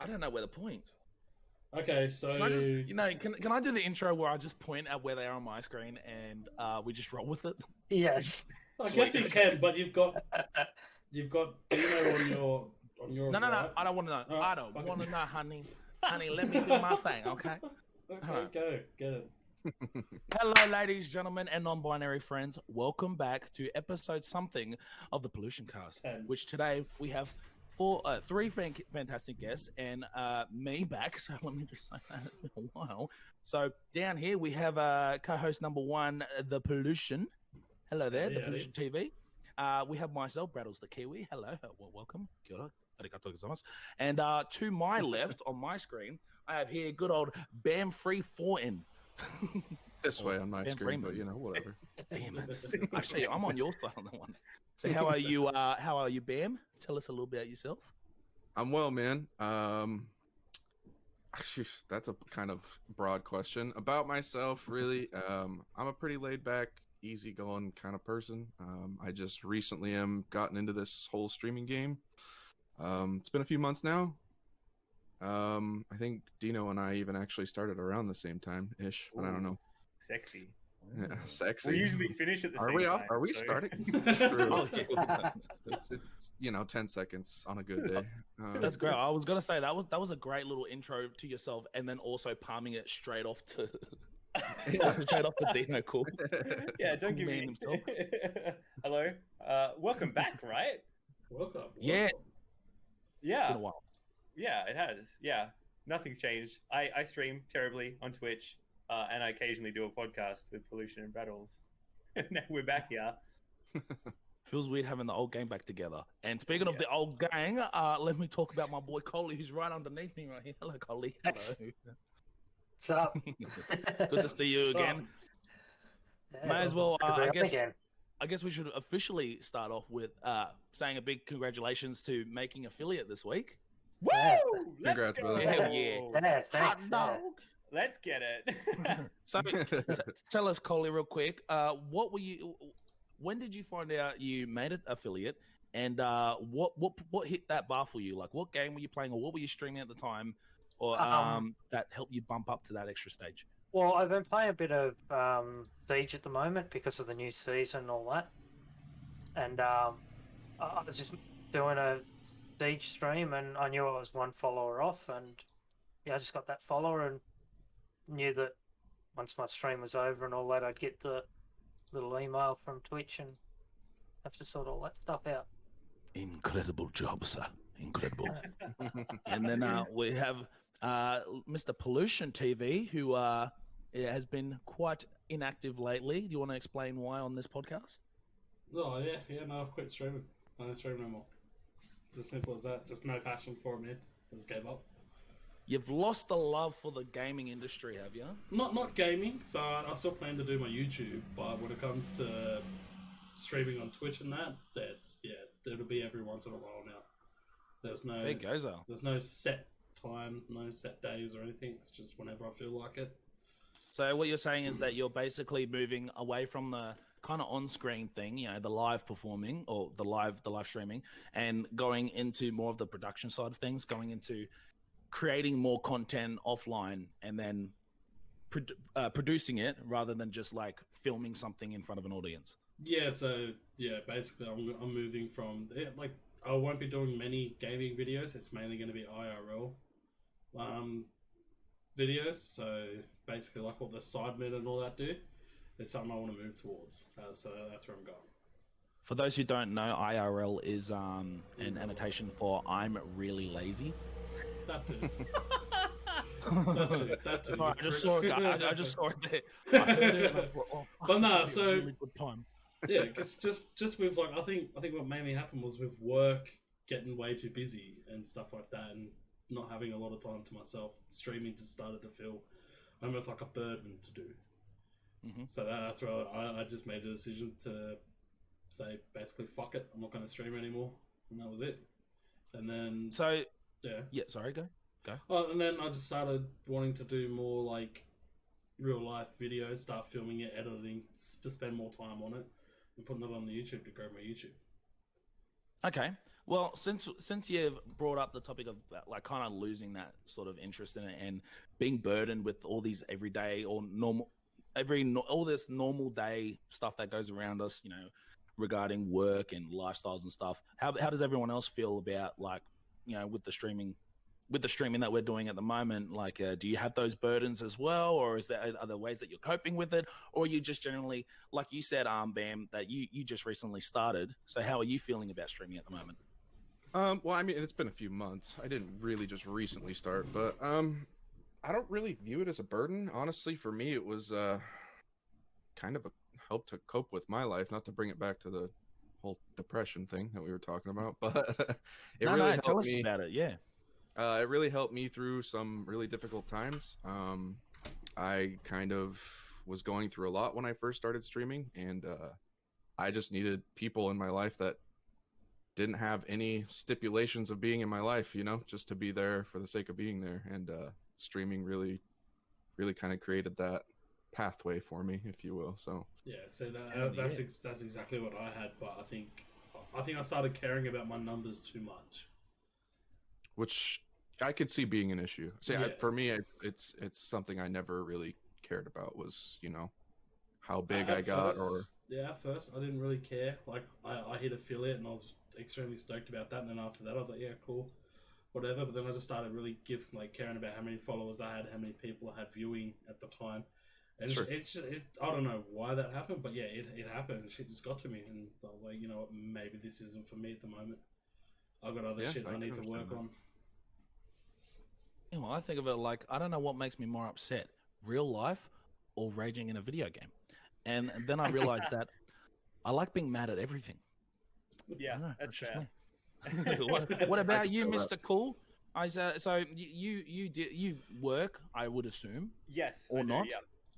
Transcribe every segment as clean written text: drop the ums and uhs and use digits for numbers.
I don't know where to point. Okay, so Can I just, can I do the intro where I just point at where they are on my screen and we just roll with it? Yes. I guess you can, but you've got Dino on your No, right. I don't want to know. Oh, I don't fuck want it. to know, honey. Honey, let me do my thing, okay? Okay, go get it. Hello, ladies, gentlemen, and non-binary friends. Welcome back to episode something of the Polutioncast, 10. which today we have three fantastic guests and me back. So let me just say that it's been a while. So down here we have co-host number one, the Pollution. Hello there, the Pollution TV. We have myself, Braddles the Kiwi. Hello, welcome. Kia ora. Arigato gozaimasu. And to my left on my screen, I have here good old Bam Free Fortin. This way on my Ben screen, Freeman. but you know, whatever. Damn it! Actually, I'm on your side on that one. So how are you? How are you, Bam? Tell us a little bit about yourself. I'm well, man. That's a kind of broad question about myself. Really, I'm a pretty laid back, easygoing kind of person. I just recently gotten into this whole streaming game. It's been a few months now. I think Dino and I even actually started around the same time-ish, but I don't know. Sexy. Yeah, sexy. We usually finish at the Are same we time. off? Are we so- starting? Oh, yeah. It's 10 seconds on a good day. That's great. I was gonna say that was a great little intro to yourself, and then also palming it straight off to straight off to Dino. Cool. Yeah, don't Cool give man me. himself. Hello. Welcome back, right? Welcome. Yeah. Yeah. Been a while. Yeah, it has. Yeah. Nothing's changed. I stream terribly on Twitch, and I occasionally do a podcast with Pollution and Battles. Now we're back here. Feels weird having the old gang back together. And speaking of the old gang, let me talk about my boy Coley, who's right underneath me right here. Hello, Coley. Yes. Hello. What's up? Good to see you again. May as well. Good to be I up guess. again. I guess we should officially start off with saying a big congratulations to making affiliate this week. Woo! Yeah. Let's Congrats, go! brother. Hell yeah. Yeah, thanks. Hot dog. Let's get it. So, tell us, Coley, real quick. What were you? When did you find out you made an affiliate? And what hit that bar for you? Like, what game were you playing, or what were you streaming at the time, or that helped you bump up to that extra stage? Well, I've been playing a bit of Siege at the moment because of the new season and all that. And I was just doing a Siege stream, and I knew I was one follower off, and yeah, I just got that follower and knew that once my stream was over and all that, I'd get the little email from Twitch and have to sort all that stuff out. Incredible job, sir. Incredible. And then we have Mr. Pollution TV, who has been quite inactive lately. Do you want to explain why on this podcast? Oh yeah. No, I've quit streaming. I don't stream no more. It's as simple as that. Just no passion for it, man. I just gave up. You've lost the love for the gaming industry, have you? Not gaming. So I still plan to do my YouTube, but when it comes to streaming on Twitch and it'll be every once in a while now. There's no Fair goes, though. There's no set time, no set days or anything. It's just whenever I feel like it. So what you're saying is that you're basically moving away from the kind of on-screen thing, the live performing or the live streaming, and going into more of the production side of things, going into creating more content offline and then producing it rather than just like filming something in front of an audience. Yeah, so basically I'm moving from like I won't be doing many gaming videos. It's mainly going to be IRL videos. So basically, like what the Sidemen and all that do, is something I want to move towards. So that's where I'm going. For those who don't know, IRL is an annotation for I'm really lazy. That too. that too. Sorry, I just saw it. I just saw it there. I heard it and I thought, oh, But nah, this will be a really good time. Yeah, cause just with like I think what made me happen was with work getting way too busy and stuff like that, and not having a lot of time to myself. Streaming just started to feel almost like a burden to do. Mm-hmm. So that's where I just made a decision to say basically fuck it, I'm not going to stream anymore, and that was it. And then sorry, go. Oh, and then I just started wanting to do more like real life videos, start filming it, editing, to spend more time on it, and putting it on the YouTube to grow my YouTube. Okay. Well, since you've brought up the topic of like kind of losing that sort of interest in it and being burdened with all these everyday or normal, all this normal day stuff that goes around us, regarding work and lifestyles and stuff. How does everyone else feel about like with the streaming that we're doing at the moment? Like, do you have those burdens as well, or is there other ways that you're coping with it, or you just generally, like you said, Bam, that you just recently started? So how are you feeling about streaming at the moment? Well, I mean, it's been a few months. I didn't really just recently start, but I don't really view it as a burden. Honestly, for me, it was kind of a help to cope with my life. Not to bring it back to the whole depression thing that we were talking about, but it really helped tell us me. about it. Yeah, it really helped me through some really difficult times. I kind of was going through a lot when I first started streaming, and I just needed people in my life that didn't have any stipulations of being in my life, just to be there for the sake of being there. And streaming really kind of created that pathway for me, if you will. So yeah, so that's exactly what I had, but I think I started caring about my numbers too much, which I could see being an issue. So Yeah. for me, it's something I never really cared about, was how big I got. At first I didn't really care. Like I hit affiliate and I was extremely stoked about that, and then after that I was like, yeah, cool, whatever. But then I just started really caring about how many followers I had, how many people I had viewing at the time, and Sure. I don't know why that happened, but yeah, it happened. Shit just got to me, and I was like, you know what, maybe this isn't for me at the moment. I've got other shit I need to work on. Yeah, well, I think of it like, I don't know what makes me more upset, real life or raging in a video game. And then I realized that I like being mad at everything. Yeah, Know, that's just fair. me. What about you, Mr. Cool? So you work, I would assume. Yes, or I do, not?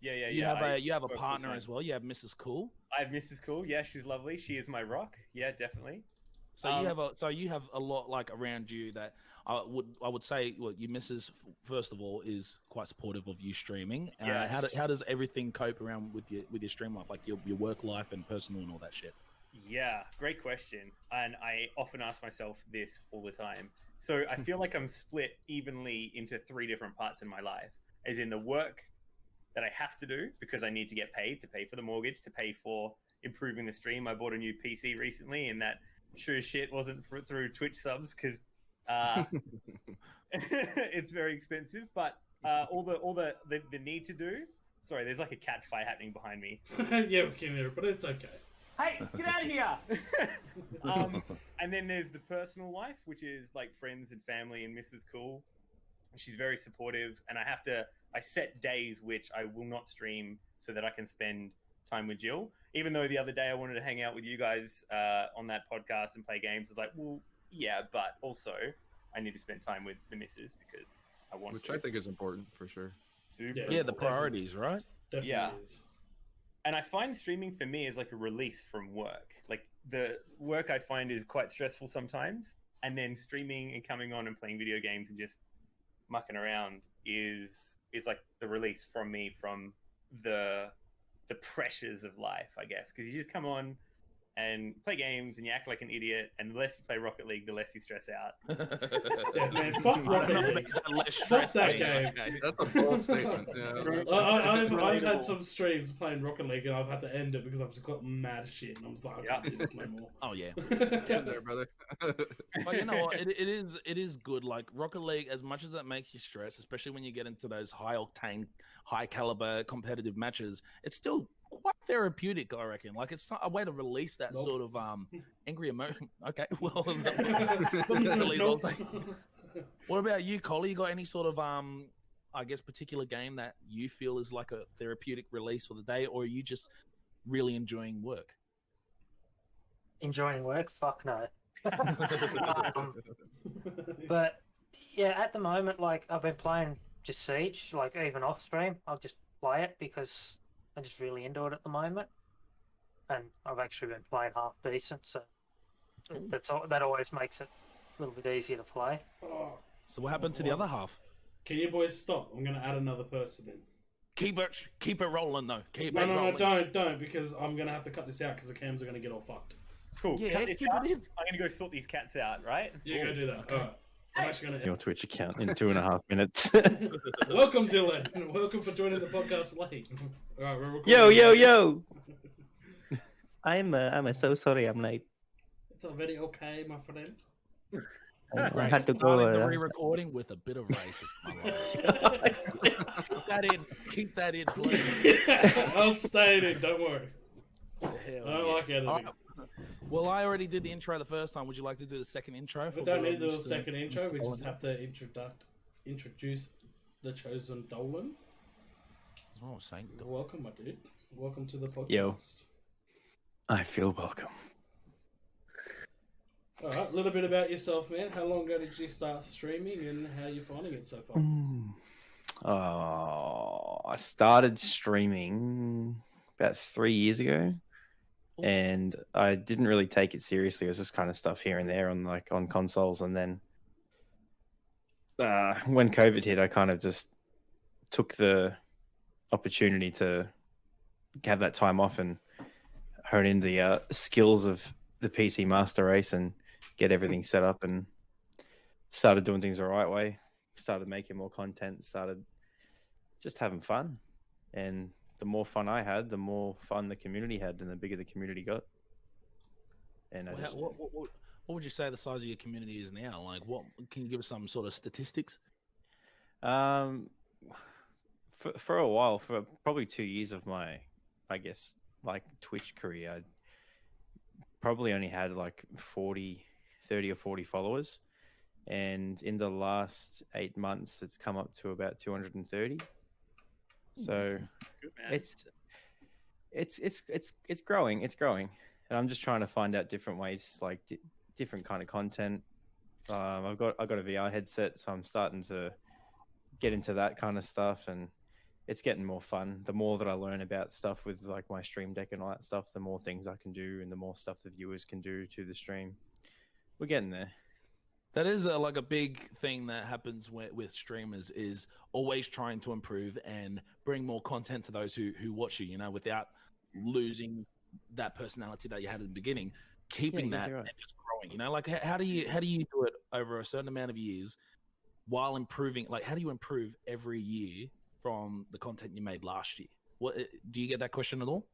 Yeah. You have a work partner full-time. as well. You have Mrs. Cool. I have Mrs. Cool. Yeah, she's lovely. She is my rock. Yeah, definitely. So you have a lot like around you that I would say, well, your missus, first of all, is quite supportive of you streaming. Yeah. How does everything cope around with your stream life, like your work life and personal and all that shit? Yeah, great question. And I often ask myself this all the time. So I feel like I'm split evenly into 3 different parts in my life, as in the work that I have to do because I need to get paid, to pay for the mortgage, to pay for improving the stream. I bought a new PC recently, and that sure as shit wasn't through Twitch subs, because it's very expensive. But all the need to do. Sorry, there's like a cat fight happening behind me. Yeah, we can hear it, but it's okay. Hey, get out of here! And then there's the personal life, which is like friends and family and Mrs. Cool. She's very supportive, and I set days which I will not stream so that I can spend time with Jill. Even though the other day I wanted to hang out with you guys on that podcast and play games, I was like, well, yeah, but also I need to spend time with the missus because I want which to. I think is important for sure. Super Yeah, the important. priorities, right? Definitely Yeah. is. And I find streaming for me is like a release from work. Like the work I find is quite stressful sometimes, and then streaming and coming on and playing video games and just mucking around is like the release from me from the pressures of life, I guess, because you just come on and play games and you act like an idiot, and the less you play Rocket League, the less you stress out. Yeah, man, fuck Rocket League. Fuck that game. That's a bold statement. Yeah. I've had some streams playing Rocket League and I've had to end it because I've just got mad shit and I'm just like, I can't do this no more. Oh yeah. In there, brother. But you know what? It is good. Like Rocket League, as much as it makes you stress, especially when you get into those high octane, high caliber competitive matches, it's still quite therapeutic, I reckon. Like it's a way to release that sort of angry emotion. Okay, well, Nope. what about you, Collie? You got any sort of I guess particular game that you feel is like a therapeutic release for the day, or are you just really enjoying work? Enjoying work? Fuck no. But yeah, at the moment, like I've been playing just Siege, like even off stream, I'll just play it because I'm just really into it at the moment, and I've actually been playing half decent, so that always makes it a little bit easier to play. Oh, So what happened to the other half? can you boys stop? I'm going to add another person in. Keep it rolling though. Keep it No, rolling. don't, because I'm going to have to cut this out because the cams are going to get all fucked. Cool. Yeah, Cut this keep it out. in. I'm gonna go sort these cats out, right? Yeah, go do that. Okay. All right. I'm actually gonna. Your Twitch account in 2.5 minutes. Welcome, Dylan. Welcome for joining the podcast late. All right, we're recording. yo! I'm so sorry. I'm late. It's already okay, my friend. I had to go. Starting the re-recording with a bit of racism. Keep that in. Keep that in, please. I'll stay in. Don't worry. Hell I don't like editing. All right. Well, I already did the intro the first time. Would you like to do the second intro? We don't need to do a second intro. We just have to introduce the chosen Dolan. That's what I was saying. Welcome, my dude. Welcome to the podcast. Yo. I feel welcome. All right, a little bit about yourself, man. How long ago did you start streaming, and how are you finding it so far? Oh, I started streaming about 3 years ago, and I didn't really take it seriously. It was just kind of stuff here and there on consoles, and then when COVID hit, I kind of just took the opportunity to have that time off and hone in the skills of the PC Master Race and get everything set up, and started doing things the right way. Started making more content, started just having fun. And the more fun I had, the more fun the community had, and the bigger the community got. And What would you say the size of your community is now? Like, what can you give us some sort of statistics? for a while, for probably 2 years of my, I guess, like Twitch career, I probably only had like 30 or 40 followers. And in the last 8 months, it's come up to about 230. So Good, man. it's growing. It's growing, and I'm just trying to find out different ways, like different kind of content. I've got a VR headset, so I'm starting to get into that kind of stuff, and it's getting more fun. The more that I learn about stuff with like my stream deck and all that stuff, the more things I can do, and the more stuff the viewers can do to the stream. We're getting there. That is like a big thing that happens with streamers, is always trying to improve and bring more content to those who watch you, you know, without losing that personality that you had at the beginning, keeping that exactly right. and just growing, you know, like how do you do it over a certain amount of years while improving? Like, how do you improve every year from the content you made last year? What do you get that question at all?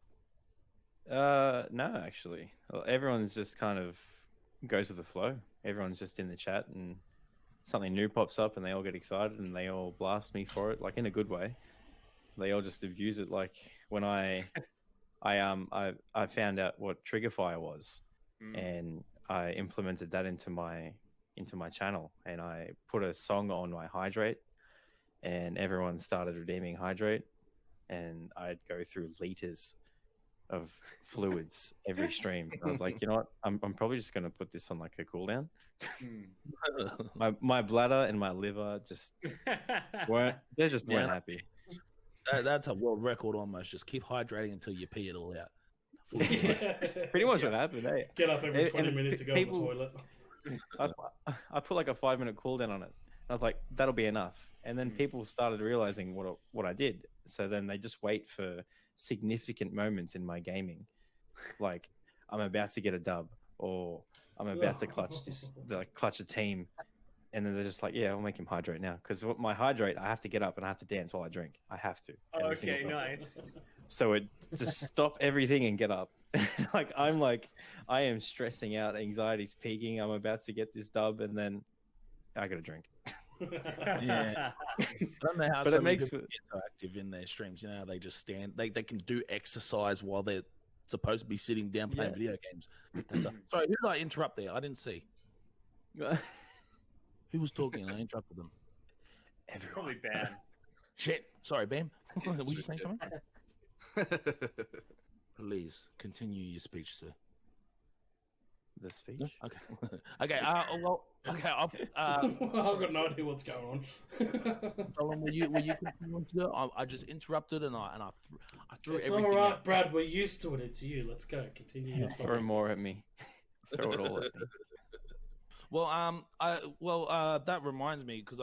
No, actually. Well, everyone's just kind of goes with the flow. Everyone's just in the chat, and something new pops up, and they all get excited, and they all blast me for it, like in a good way. They all just abuse it. Like when I found out what trigger fire was, and I implemented that into my channel, and I put a song on my hydrate, and everyone started redeeming hydrate, and I'd go through liters of fluids every stream. I was like, you know what? I'm probably just going to put this on like a cooldown. my bladder and my liver just weren't happy. That's a world record almost. Just keep hydrating until you pee it all out. Pretty much what happened. Eh? Get up every 20 minutes to go to the toilet. I put like a 5-minute cooldown on it. I was like, that'll be enough. And then people started realizing what I did. So then they just wait for significant moments in my gaming, like I'm about to get a dub, or I'm about to clutch a team, and then they're just like, yeah, I'll make him hydrate now, because my hydrate, I have to get up and I have to dance while I drink. I have to. Okay, nice. So it just stop everything and get up. like I am stressing out, anxiety's peaking, I'm about to get this dub, and then I gotta drink. Yeah, I don't know how but some it makes people get so active in their streams. You know, they just stand. They can do exercise while they're supposed to be sitting down playing video games. Sorry, who did I interrupt there? I didn't see. Who was talking? I interrupted them. Everyone. Probably Bam. Shit. Sorry, Bam. Were you saying something? Please continue your speech, sir. The speech? Okay. Okay. Well. Okay. I've got no idea what's going on. Colin, will you continue on to do it? I just interrupted and I threw It's everything all right, out. Brad. We're used to it. It's you. Let's go. Continue your story. Throw more at me. Throw it all at me. Well, that reminds me, because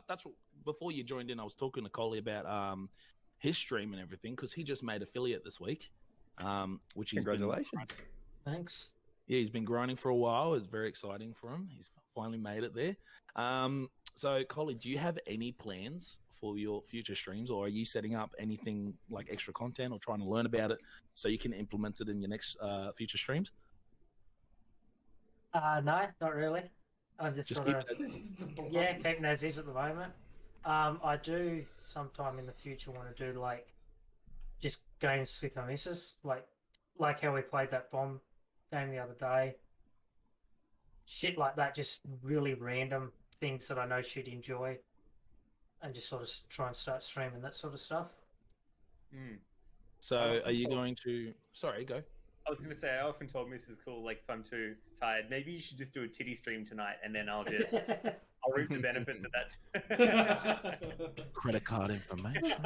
that's what, before you joined in, I was talking to Coley about his stream and everything, because he just made affiliate this week. Which congratulations. Thanks. Yeah, he's been grinding for a while. It's very exciting for him. He's finally made it there. So, Collie, do you have any plans for your future streams, or are you setting up anything like extra content or trying to learn about it so you can implement it in your next future streams? No, not really. I just Just sort of keep keeping as is at the moment. I do sometime in the future want to do like just games with my missus, like how we played that bomb game the other day. Shit like that, just really random things that I know she'd enjoy, and just sort of try and start streaming that sort of stuff. So, are you going to? Sorry, go. I was going to say, I often told Mrs. Cool, like, if I'm too tired, maybe you should just do a titty stream tonight, and then I'll reap the benefits of that. Credit card information.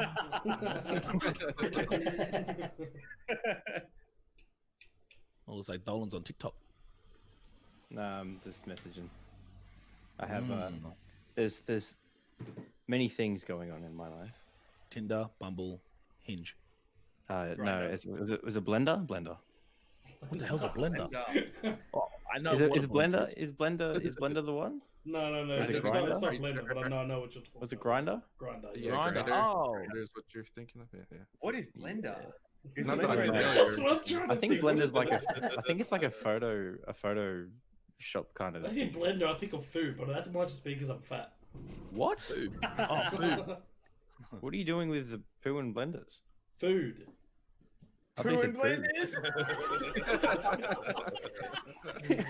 Well, it's like Dolan's on TikTok. No, I'm just messaging. I have there's many things going on in my life. Tinder, Bumble, Hinge. No, it was a Blender. What the hell's a blender? Oh, I know. Is Blender the one? No. Was it It's Grindr? not Blender, but I know what you're talking about. Was it Grinder? Grinder. Yeah, Grindr. Grindr. Oh. Grindr is what you're thinking of. Yeah. What is Blender? Is Not that I'm Blender- familiar. That's what I'm trying to I think think. Blender's like I think it's like a photo shop kind of. I think Blender, I think of food, but that might just be because I'm fat. What? Food. Oh, food. What are you doing with the poo and blenders? Food. I thought you said poo.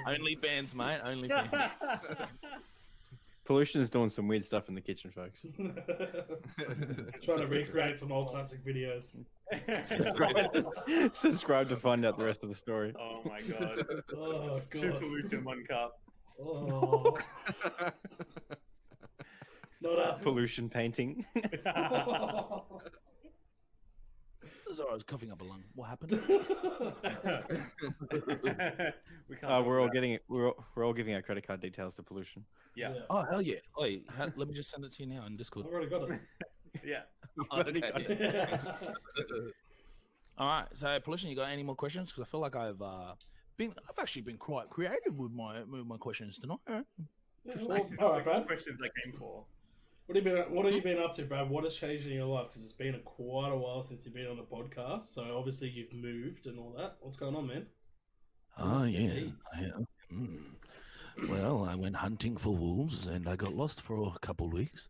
Only fans, mate. Only fans. Pollution is doing some weird stuff in the kitchen, folks. Trying to recreate some old classic videos. Subscribe to find out the rest of the story. Oh my god. Oh, Two God. pollution, 1 cup. Oh. Not up. Pollution painting. Sorry, I was coughing up a lung. What happened? We can't We're all giving our credit card details to Pollution. Yeah. Oh, hell yeah. Oi, let me just send it to you now in Discord. I've already got it. Yeah. Okay. All right. So, Pollution, you got any more questions? Because I feel like I've actually been quite creative with my questions tonight. All right, Brad. Questions I came for. What have you been up to, Brad? What has changed in your life? Because it's been quite a while since you've been on the podcast. So obviously you've moved and all that. What's going on, man? Oh, yeah. Well, I went hunting for wolves and I got lost for a couple of weeks.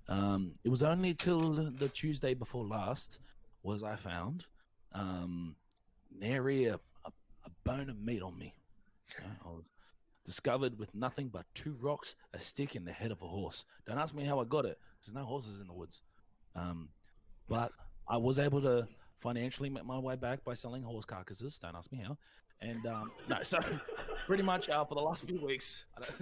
It was only till the Tuesday before last was I found nary a bone of meat on me. I was discovered with nothing but 2 rocks, a stick, and the head of a horse. Don't ask me how I got it. There's no horses in the woods. But I was able to financially make my way back by selling horse carcasses. Don't ask me how. And no, so pretty much for the last few weeks, I've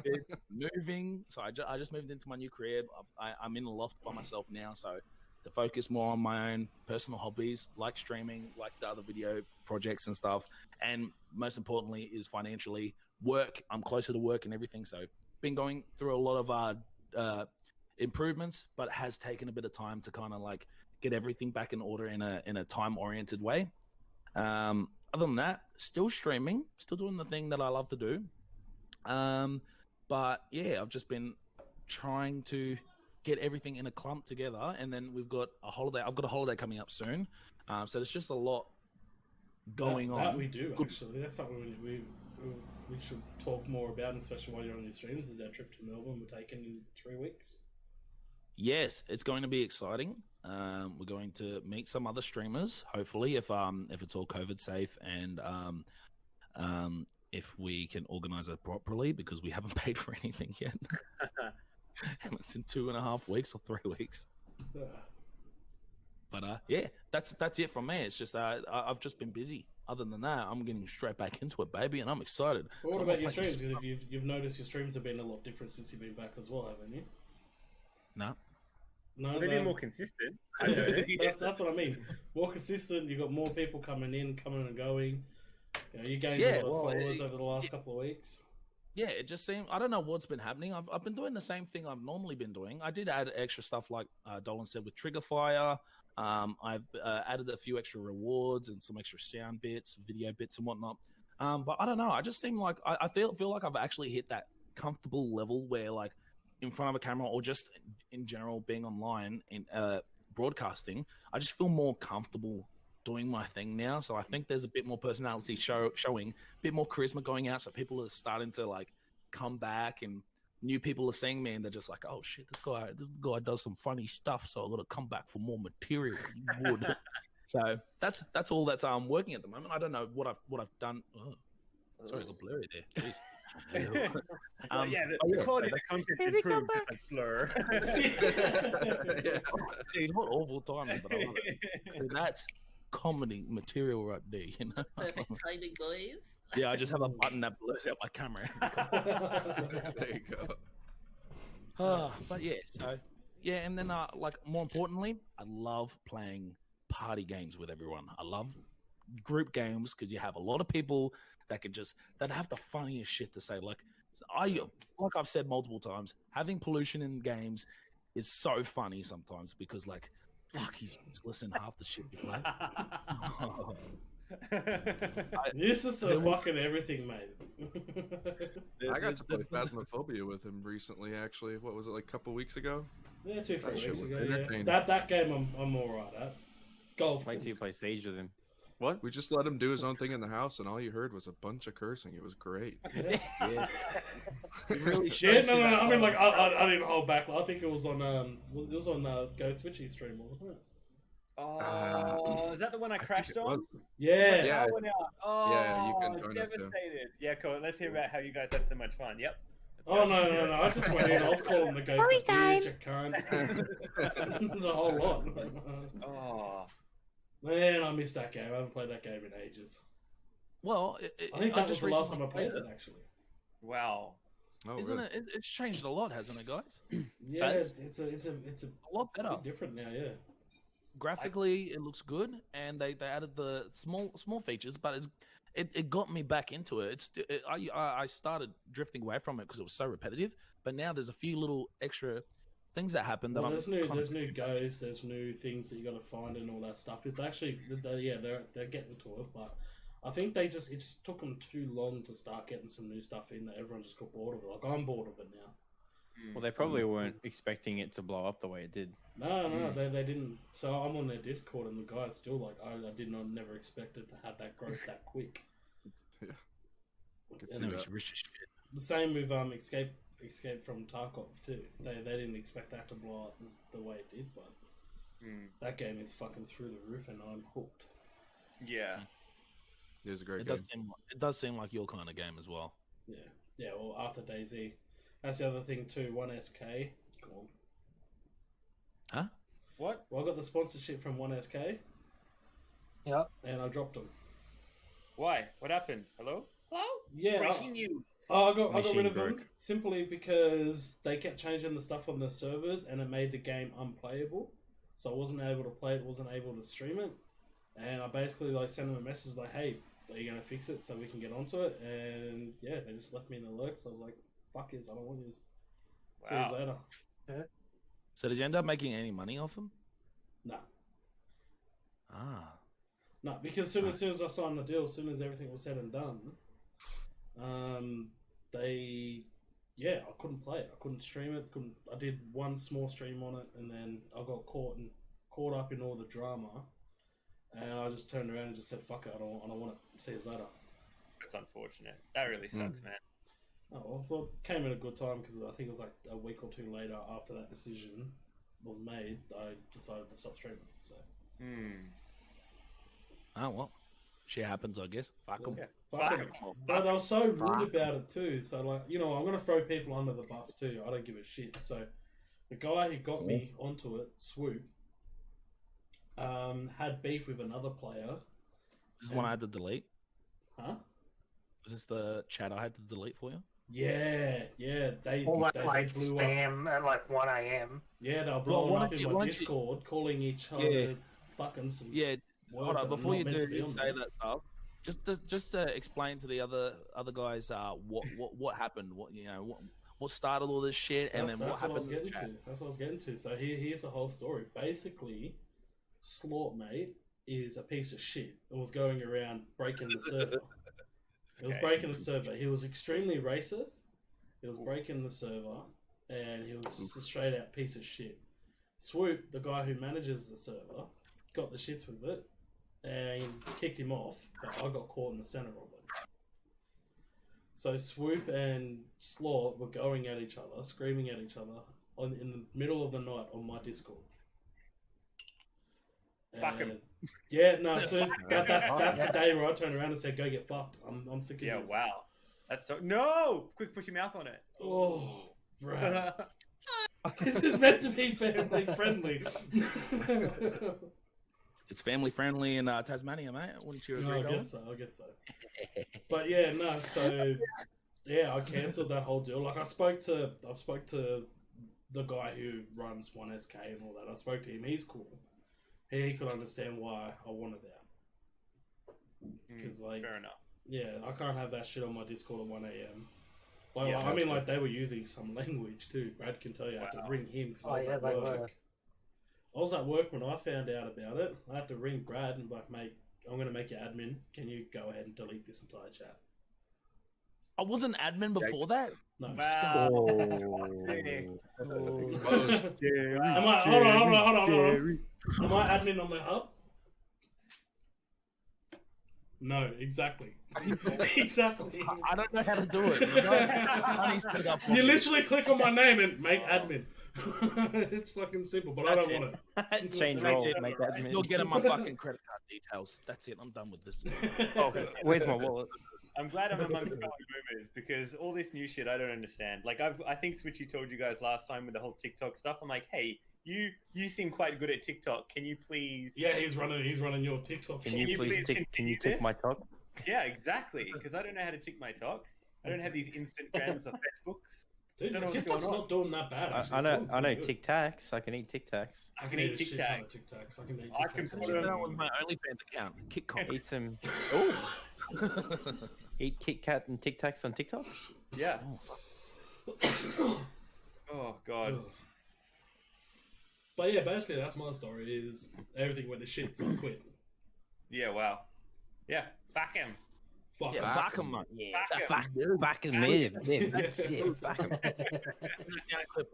been moving. So I just moved into my new crib. I'm in a loft by myself now. So to focus more on my own personal hobbies, like streaming, like the other video projects and stuff. And most importantly is financially work. I'm closer to work and everything. So been going through a lot of improvements, but it has taken a bit of time to kind of like get everything back in order in a time-oriented way. Other than that, still streaming, still doing the thing that I love to do. But yeah, I've just been trying to get everything in a clump together, and then we've got a holiday. I've got a holiday coming up soon, so there's just a lot going on. That we do actually. That's something we should talk more about, especially while you're on your streams. Is our trip to Melbourne we're taking in 3 weeks? Yes, it's going to be exciting. We're going to meet some other streamers, hopefully, if it's all COVID safe, and if we can organize it properly, because we haven't paid for anything yet. And it's in 2.5 weeks or 3 weeks. But yeah, that's it from me. It's just I've just been busy. Other than that, I'm getting straight back into it, baby, and I'm excited. But what So about your streams? Because you've noticed your streams have been a lot different since you've been back as well, haven't you? No. No, They've been more consistent. That's what I mean. More consistent. You've got more people coming and going. You know, you gained a lot of followers over the last couple of weeks. yeah, it just seemed. I don't know what's been happening. I've been doing the same thing I've normally been doing. I did add extra stuff like Dolan said with Trigger Fire. I've added a few extra rewards and some extra sound bits, video bits, and whatnot. But I don't know. I just seem like I feel like I've actually hit that comfortable level where, like, in front of a camera or just in general being online in broadcasting, I just feel more comfortable doing my thing now. So I think there's a bit more personality showing, a bit more charisma going out. So people are starting to like come back, and new people are seeing me, and they're just like, "Oh shit, this guy does some funny stuff." So I got to come back for more material. 'Cause he would. So that's all that's working at the moment. I don't know what I've done. Oh, sorry, it's a blurry there. Jeez. The quality of the content improved. Like blur. Jeez, what awful timing, but I love it. And that's comedy material right there, you know. Perfect timing, boys. Yeah, I just have a button that blurs out my camera. There you go. But yeah, so yeah, and then like more importantly, I love playing party games with everyone. I love group games because you have a lot of people that have the funniest shit to say. Like I've said multiple times, having Pollution in games is so funny sometimes because like fuck, he's listening half the shit you play. This is so fucking everything, mate. I got to play Phasmophobia with him recently. Actually, what was it, like a couple weeks ago? Yeah, 2-3 That shit weeks was ago. entertaining. Yeah. That game I'm all right at. Golf. Wait till you play Siege with him. What? We just let him do his own thing in the house, and all you heard was a bunch of cursing. It was great. Yeah. It really Yeah, shows no, you that I mean, like, side. I didn't hold back. I think it was on Ghost Witchy stream, wasn't it? Oh, is that the one I crashed on? Yeah. Yeah. That one out. Oh, Yeah, you can join us too. devastated. Yeah, cool. Let's hear about how you guys had so much fun. Yep. Oh no! I just went in. I was calling the ghost a bitch, a cunt, the whole lot. Oh. Man, I missed that game. I haven't played that game in ages. Well, I think that was just the last time I recently played it, actually. Wow. Oh, Isn't really? it? It's changed a lot, hasn't it, guys? Yeah, Fast. it's a A lot better. bit different now. Yeah. Graphically, it looks good, and they added the small features, but it got me back into it. I started drifting away from it because it was so repetitive, but now there's a few little extra things that happen that Well, I'm there's new ghosts, there's new things that you got to find and all that stuff. It's actually they're getting to it, but I think it just took them too long to start getting some new stuff in that everyone just got bored of it. Like I'm bored of it now. Well, they probably weren't expecting it to blow up the way it did. No, they didn't. So I'm on their Discord, and the guy's still like, I never expected to have that growth that quick. Yeah. I could see and it that. was rich as shit. The same with Escape from Tarkov too. They didn't expect that to blow up the way it did, but that game is fucking through the roof, and I'm hooked. Yeah. It was a great It game. does seem like your kind of game as well. Yeah. Well, after DayZ, that's the other thing too. 1SK. Cool. Huh? What? Well, I got the sponsorship from 1SK, Yeah. and I dropped them. Why? What happened? Hello? Hello? Yeah. Breaking news. I got rid Machine of them broke. simply because they kept changing the stuff on the servers, and it made the game unplayable. So I wasn't able to play it, wasn't able to stream it, and I basically like sent them a message like, "Hey, are you gonna fix it so we can get onto it?" And yeah, they just left me in the lurk. So I was like, "Fuck yous, I don't want yous." See you Wow. later. So did you end up making any money off them? No, because as soon as I signed the deal, as soon as everything was said and done, I couldn't play it. I couldn't stream it. I did one small stream on it, and then I got caught up in all the drama, and I just turned around and just said, "Fuck it, I don't want it." See you later. That's unfortunate. That really sucks, man. Oh well, so it came at a good time because I think it was like a week or two later after that decision was made, I decided to stop streaming. So Oh well, shit happens, I guess. Fuck them. yeah, Fuck fuck 'em. it. But they were so rude about it too. So like, I'm gonna throw people under the bus too. I don't give a shit. So the guy who got me onto it, Swoop, had beef with another player. This is one I had to delete. Huh? Is this the chat I had to delete for you? Yeah. They All that they like blew up. spam at like 1 a.m. Yeah, they were Well, blowing why up don't in you- my why don't you- Discord, calling each other Yeah. fucking some Yeah. words Hold that on, are before not you meant do to be on say there. that stuff, just to explain to the other guys what happened, what started all this shit, and then what happened. That's what I was getting to. So here's the whole story. Basically, Slort, mate, is a piece of shit. It was going around breaking the server. It was breaking the server. He was extremely racist. He was breaking the server, and he was just a straight out piece of shit. Swoop, the guy who manages the server, got the shits with it and kicked him off, but I got caught in the center of it. So Swoop and Slort were going at each other, screaming at each other in the middle of the night on my Discord. Fuck him. Yeah, no, so that's the day where I turned around and said, "Go get fucked." I'm sick of this. Yeah, wow. No! Quick, put your mouth on it. Oh, right. This is meant to be family friendly. It's family friendly in Tasmania, mate. Wouldn't you agree? I guess so. But yeah, no. So yeah, I cancelled that whole deal. Like I spoke to the guy who runs 1SK and all that. I spoke to him. He's cool. He could understand why I wanted out. Because fair enough. Yeah, I can't have that shit on my Discord at 1 a.m. Like, they were using some language too. Brad can tell you I had to ring him because I was at work. I was at work when I found out about it. I had to ring Brad and be like, mate, I'm going to make you admin. Can you go ahead and delete this entire chat? I wasn't admin before that? No. Wow. Exposed. Hold on. Am I admin on the hub? No, exactly. Exactly. I don't know how to do it. You literally click on my name and make admin. It's fucking simple, but That's I don't want it. Change That's role, it. make admin. You're getting my fucking credit card details. That's it. I'm done with this. Okay, where's my wallet? I'm glad I'm amongst fellow boomers because all this new shit I don't understand. Like I think Switchy told you guys last time with the whole TikTok stuff. I'm like, hey, you seem quite good at TikTok. Can you please? Yeah, he's running your TikTok. Can you please tick my talk? Yeah, exactly. Because I don't know how to tick my talk. I don't have these Instagrams or Facebooks. Dude, Don't know what's TikTok's going on. not doing that bad. Actually. I know Tic Tacs. I can eat Tic Tacs. I can eat Tic Tacs. I can eat Tic Tacs. That was my OnlyFans account. KitKat. Eat some. Oh. Eat Kit Kat and Tic Tacs on TikTok. Yeah. Oh, fuck. Oh god. But yeah, basically that's my story. Is everything went to shit, so I quit. Yeah. Wow. Yeah. Fuck him. Fuck. Yeah, fuck him, man. Yeah, Fuck fuck him, man. Yeah, fuck him.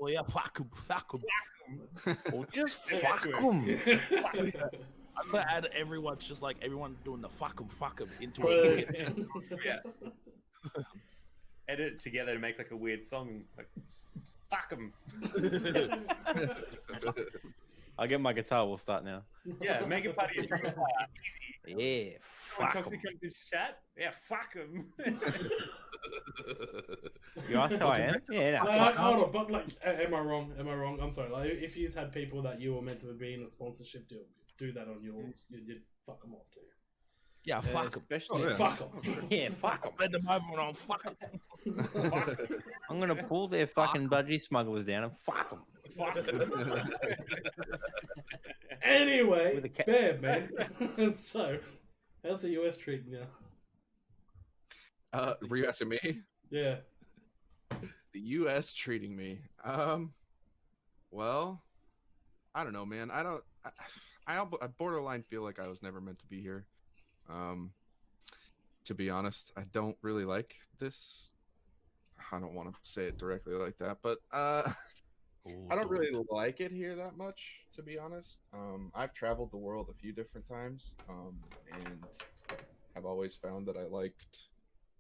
Yeah, fuck him. Or just fuck him. I'm gonna add everyone, just like everyone doing the fuck him into it. Yeah. Edit it together to make like a weird song. Like, fuck him. I'll get my guitar. We'll start now. Yeah, make it part of your trigger fire. Easy. Yeah, When fuck Toxic him. comes in chat, yeah, fuck him. You asked how I am? Yeah, no, Like, fuck hold on, but like, am I wrong? I'm sorry. Like, if you've had people that you were meant to be in a sponsorship deal, do that on yours, you'd fuck them off too. Yeah, fuck him. Especially, Fuck them. yeah, fuck them. At the moment, I'm fuck him. I'm gonna pull their fucking budgie smugglers down and fuck them. Fuck him. Anyway, With a cat. bad man. So, how's the US treating you? Were you asking me? Yeah. The U.S. treating me. Well, I don't know, man. I borderline feel like I was never meant to be here. To be honest, I don't really like this. I don't want to say it directly like that, but I don't really like it here that much, to be honest. I've traveled the world a few different times, and have always found that I liked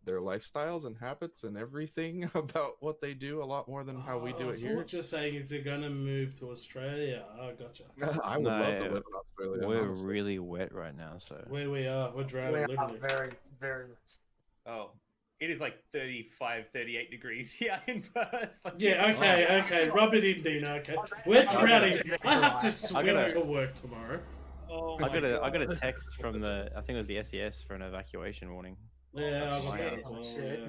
their lifestyles and habits and everything about what they do a lot more than how we do it so here. what you're saying is you're going to move to Australia. Oh, gotcha. I would No, love to live in Australia. We're honestly. really wet right now, so Where we are, we're drowning, We are literally. very, very. Oh, it is like 35, 38 degrees here in Perth. Like, Yeah, okay. Rub it in, Dina, okay. We're drowning. I have to swim gotta- to work tomorrow. Oh I my got a God. text from I think it was the SES for an evacuation warning. Yeah, I got that shit. as well, Shit. yeah.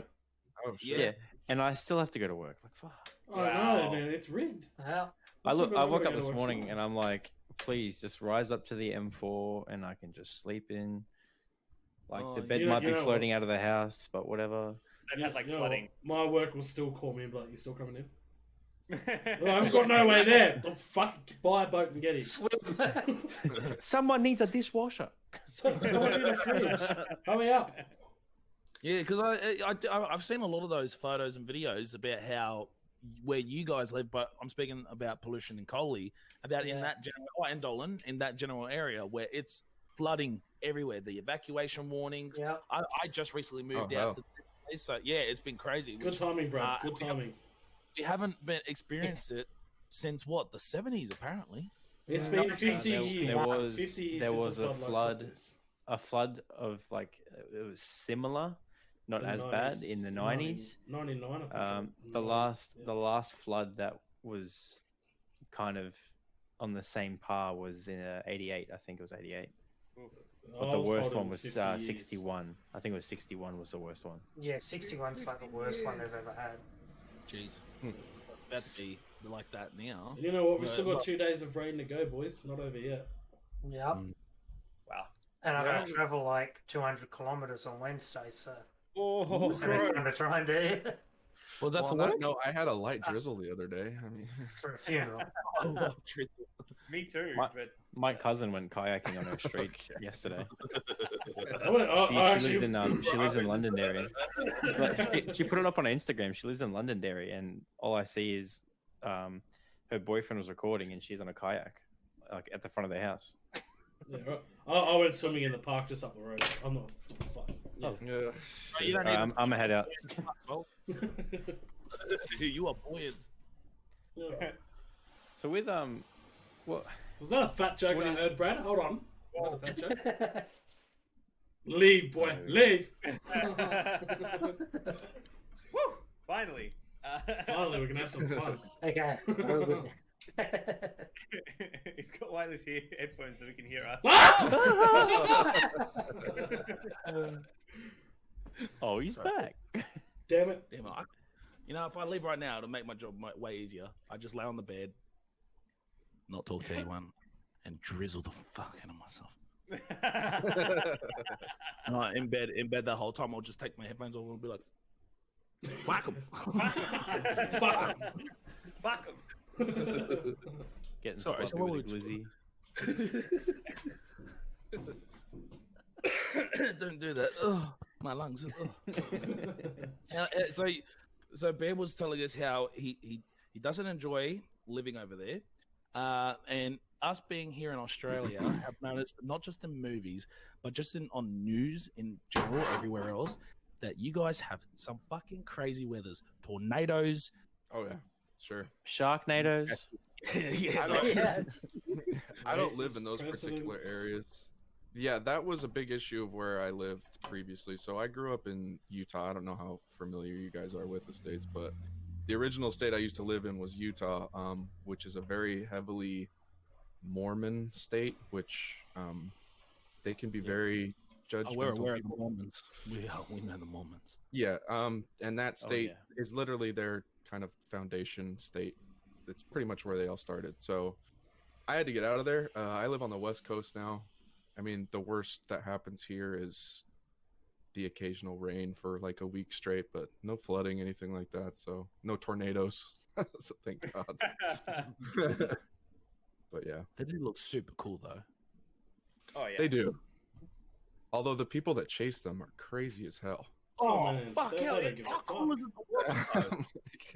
Oh shit. Yeah, and I still have to go to work. Like, fuck. I Wow. know, man, it's rigged. How? I woke gotta up go this to work morning tomorrow. and I'm like, please just rise up to the M4 and I can just sleep in. Like Oh, the bed you know- might you be know floating out of the house, but whatever. They've had like You know flooding. what? My work will still call me and be like, "You still coming in?" Well, I've got no way there. The fuck, buy a boat and get in. Swim. Someone needs a dishwasher. Someone in the fridge. Hurry up. Yeah, because I've seen a lot of those photos and videos about how where you guys live, but I'm speaking about Pollution and Coley, about in Yeah. that general and Dolan in that general area where it's flooding everywhere. The evacuation warnings. Yeah. I just recently moved Oh, out hell. to this place, so yeah, it's been crazy. Good timing, Brad. Good timing. We haven't been experienced it since what the 70s apparently. It's Yeah. been 50 there- years. there was- 50 years there since was the a flood last flood. took place. A flood of like it was similar, not In as bad in the 90s. 99, I think. The 90, last yeah. the last flood that was kind of on the same par was in 88. I think it was 88. But I the was worst told it one was was 50 years. 61. I think it was 61 was the worst one. Yeah, 61's like the worst one they've ever had. Jeez, it's about to be like that now. And you know what? We've Yeah, still got but- 2 days of rain to go, boys. Not over yet. Yep. Wow. And I Yeah. gotta travel like 200 kilometers on Wednesday, so Oh, it's gonna be fun to try and do Was that Well, for on that work? note, I had a light drizzle the other day. I mean, for a funeral. me too. My- But My cousin went kayaking on her street yesterday. I went, I She actually- lives in Londonderry. But she put it up on her Instagram. She lives in Londonderry, and all I see is her boyfriend was recording, and she's on a kayak, like at the front of their house. Yeah, right. I went swimming in the park just up the road. I'm not. Fuck. Yeah. yeah. You don't Alright, need I'm gonna head out. You are buoyant. Yeah. So with what? Was that a fat joke What I is- heard, Brad? Hold on. Was that a fat joke? Leave, boy. No. Leave. woo, finally. Finally, we can have some fun. Okay. He's got wireless headphones so we can hear us. Oh, he's back. Damn it. Damn it. If I leave right now, it'll make my job way easier. I just lay on the bed, not talk to anyone, and drizzle the fuck out of myself. And in bed the whole time, I'll just take my headphones off and be like, fuck 'em. Fuck 'em. Fuck 'em. Getting Sorry, sloppy so what with would- glizzy. Don't do that. Ugh, my lungs. Ugh. So Bear was telling us how he doesn't enjoy living over there, and us being here in Australia have noticed not just in movies, but just on news in general, everywhere else, that you guys have some fucking crazy weathers, tornadoes. Oh yeah, sure. Sharknadoes. Yeah, I don't- Yeah. I don't live in those Precedents. particular areas. Yeah, that was a big issue of where I lived previously. So I grew up in Utah. I don't know how familiar you guys are with the states, but the original state I used to live in was Utah, which is a very heavily Mormon state, which they can be very Oh, we're judgmental. aware of the people. Mormons. We know the Mormons. Yeah, and that Oh, state yeah. is literally their kind of foundation state. That's pretty much where they all started. So I had to get out of there. I live on the West Coast now. I mean, the worst that happens here is the occasional rain for like a week straight, but no flooding, anything like that. So no tornadoes. So thank God. But yeah, They do look super cool though. Oh yeah. they do. Although the people that chase them are crazy as hell. Oh, man, fuck! they How, don't give a how cool is it to watch though?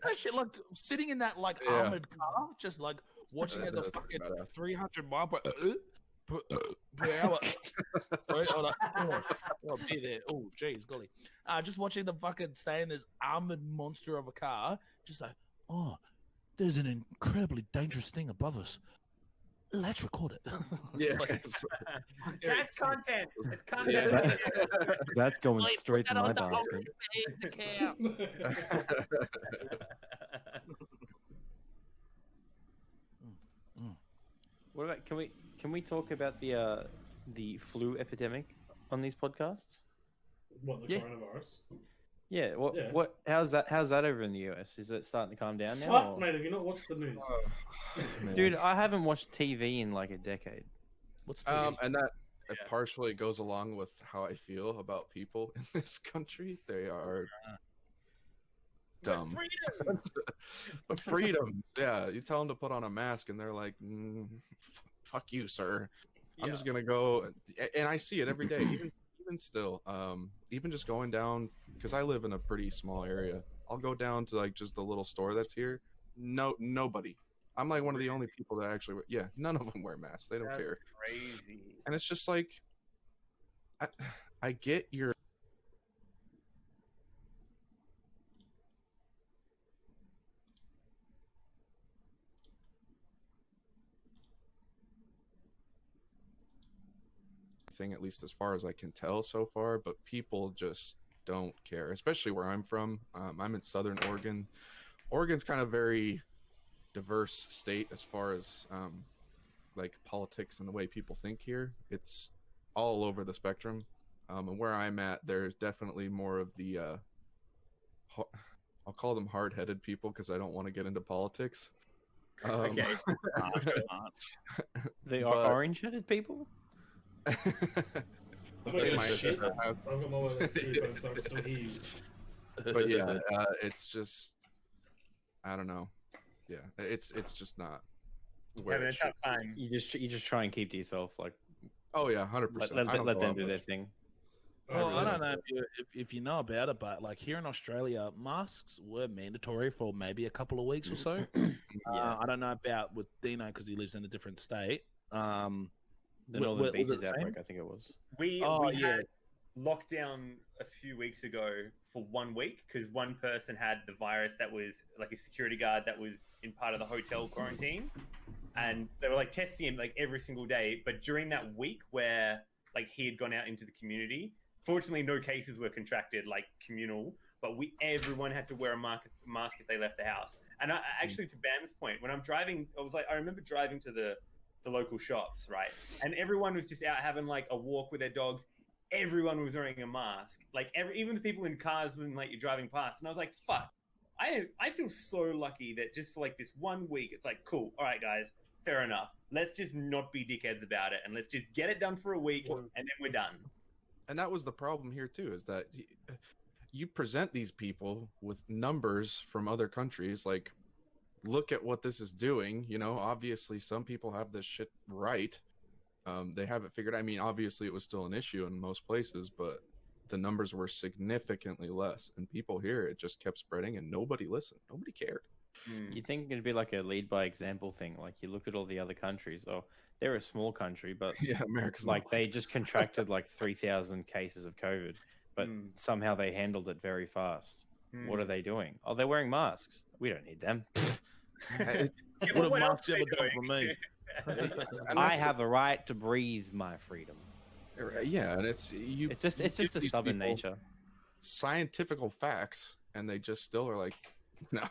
That shit, like sitting in that like Yeah. armored car, just like watching at the That's fucking badass. 300 mile per hour. Right, hold on. Oh, be there. Oh, jeez, golly. Just watching them fucking stay in this armored monster of a car, just like, oh, there's an incredibly dangerous thing above us. Let's record it. Yeah. It's like, it's- That's content. It's content. Yeah. That's going Wait, straight put to that my on the basket. What about can we talk about the flu epidemic on these podcasts? What, the Yeah. coronavirus? Yeah. Yeah. How's that over in the US? Is it starting to calm down now? Fuck, or- mate, have you not watched the news? Man. Dude, I haven't watched TV in like a decade. what's the And that it Yeah. partially goes along with how I feel about people in this country. They are dumb. But freedom, yeah. You tell them to put on a mask, and they're like, "Fuck you, sir." I'm just gonna go, and I see it every day, even still. Even just going down, because I live in a pretty small area. I'll go down to like just the little store that's here. Nobody. I'm like one of the only people that actually. Yeah, none of them wear masks. They don't That's care. crazy. And it's just like, I get your. Thing, at least as far as I can tell so far, but people just don't care, especially where I'm from. I'm in Southern Oregon. Oregon's kind of very diverse state as far as like politics and the way people think here. It's all over the spectrum. And where I'm at, there's definitely more of the I'll call them hard-headed people because I don't want to get into politics. Okay. The But- orange-headed people. I'm not They gonna might shit. have- I've got my wireless earphones, so I can still hear you. but yeah, it's just, I don't know. Yeah, it's just not where Having it a should tough time. You just try and keep to yourself. Like Oh yeah, 100%. let them do their thing. Well, I really don't know if you know about it, but like here in Australia, masks were mandatory for maybe a couple of weeks or so. I don't know about with Dino because he lives in a different state. The Northern was it Beaches the same? outbreak, I think it was. We yeah. had lockdown a few weeks ago for 1 week because one person had the virus that was like a security guard that was in part of the hotel quarantine, and they were like testing him like every single day. But during that week where like he had gone out into the community, fortunately no cases were contracted like communal, but everyone had to wear a mask if they left the house. And I actually, to Bam's point, when I'm driving, I remember driving to the local shops, right? And everyone was just out having like a walk with their dogs. Everyone was wearing a mask. Like even the people in cars when like you're driving past. And I was like, fuck, I feel so lucky that just for like this 1 week, it's like, cool. All right, guys, fair enough. Let's just not be dickheads about it. And let's just get it done for a week and then we're done. And that was the problem here too, is that you present these people with numbers from other countries, like, look at what this is doing. You know, obviously some people have this shit right. They have it figured. I mean, obviously it was still an issue in most places, but the numbers were significantly less. And people here, it just kept spreading and nobody listened. Nobody cared. You think it'd be like a lead by example thing? Like you look at all the other countries. Oh, they're a small country, but Yeah, America's like not they just contracted like 3,000 cases of COVID, but somehow they handled it very fast. What are they doing? Oh, they're wearing masks. We don't need them. What have masks ever done for me? And I that's have the right to breathe my freedom. yeah, and it's It's you just give the these stubborn people nature. scientifical facts, and they just still are like, no.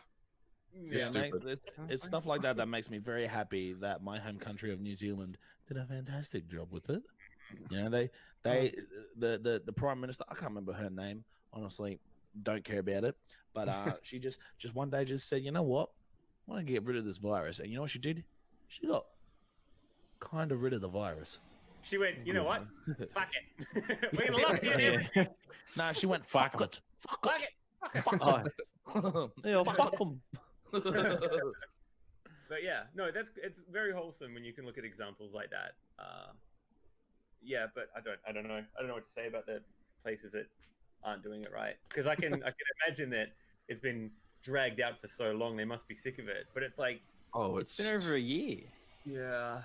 Yeah, mate, stupid. it's stuff like that that makes me very happy that my home country of New Zealand did a fantastic job with it. You know, the Prime Minister, I can't remember her name, honestly, don't care about it. But she just one day just said, you know what? I want to get rid of this virus. And you know what she did? She got kind of rid of the virus. She went, you know what? Fuck it. We're gonna lock it in. No, she went, fuck it. Fuck it. Fuck it. Oh, yeah, fuck them. But yeah, no, it's very wholesome when you can look at examples like that. Yeah, but I don't know what to say about the places that aren't doing it right, because I can imagine that it's been dragged out for so long. They must be sick of it. But it's like, Oh, It's been over a year. yeah,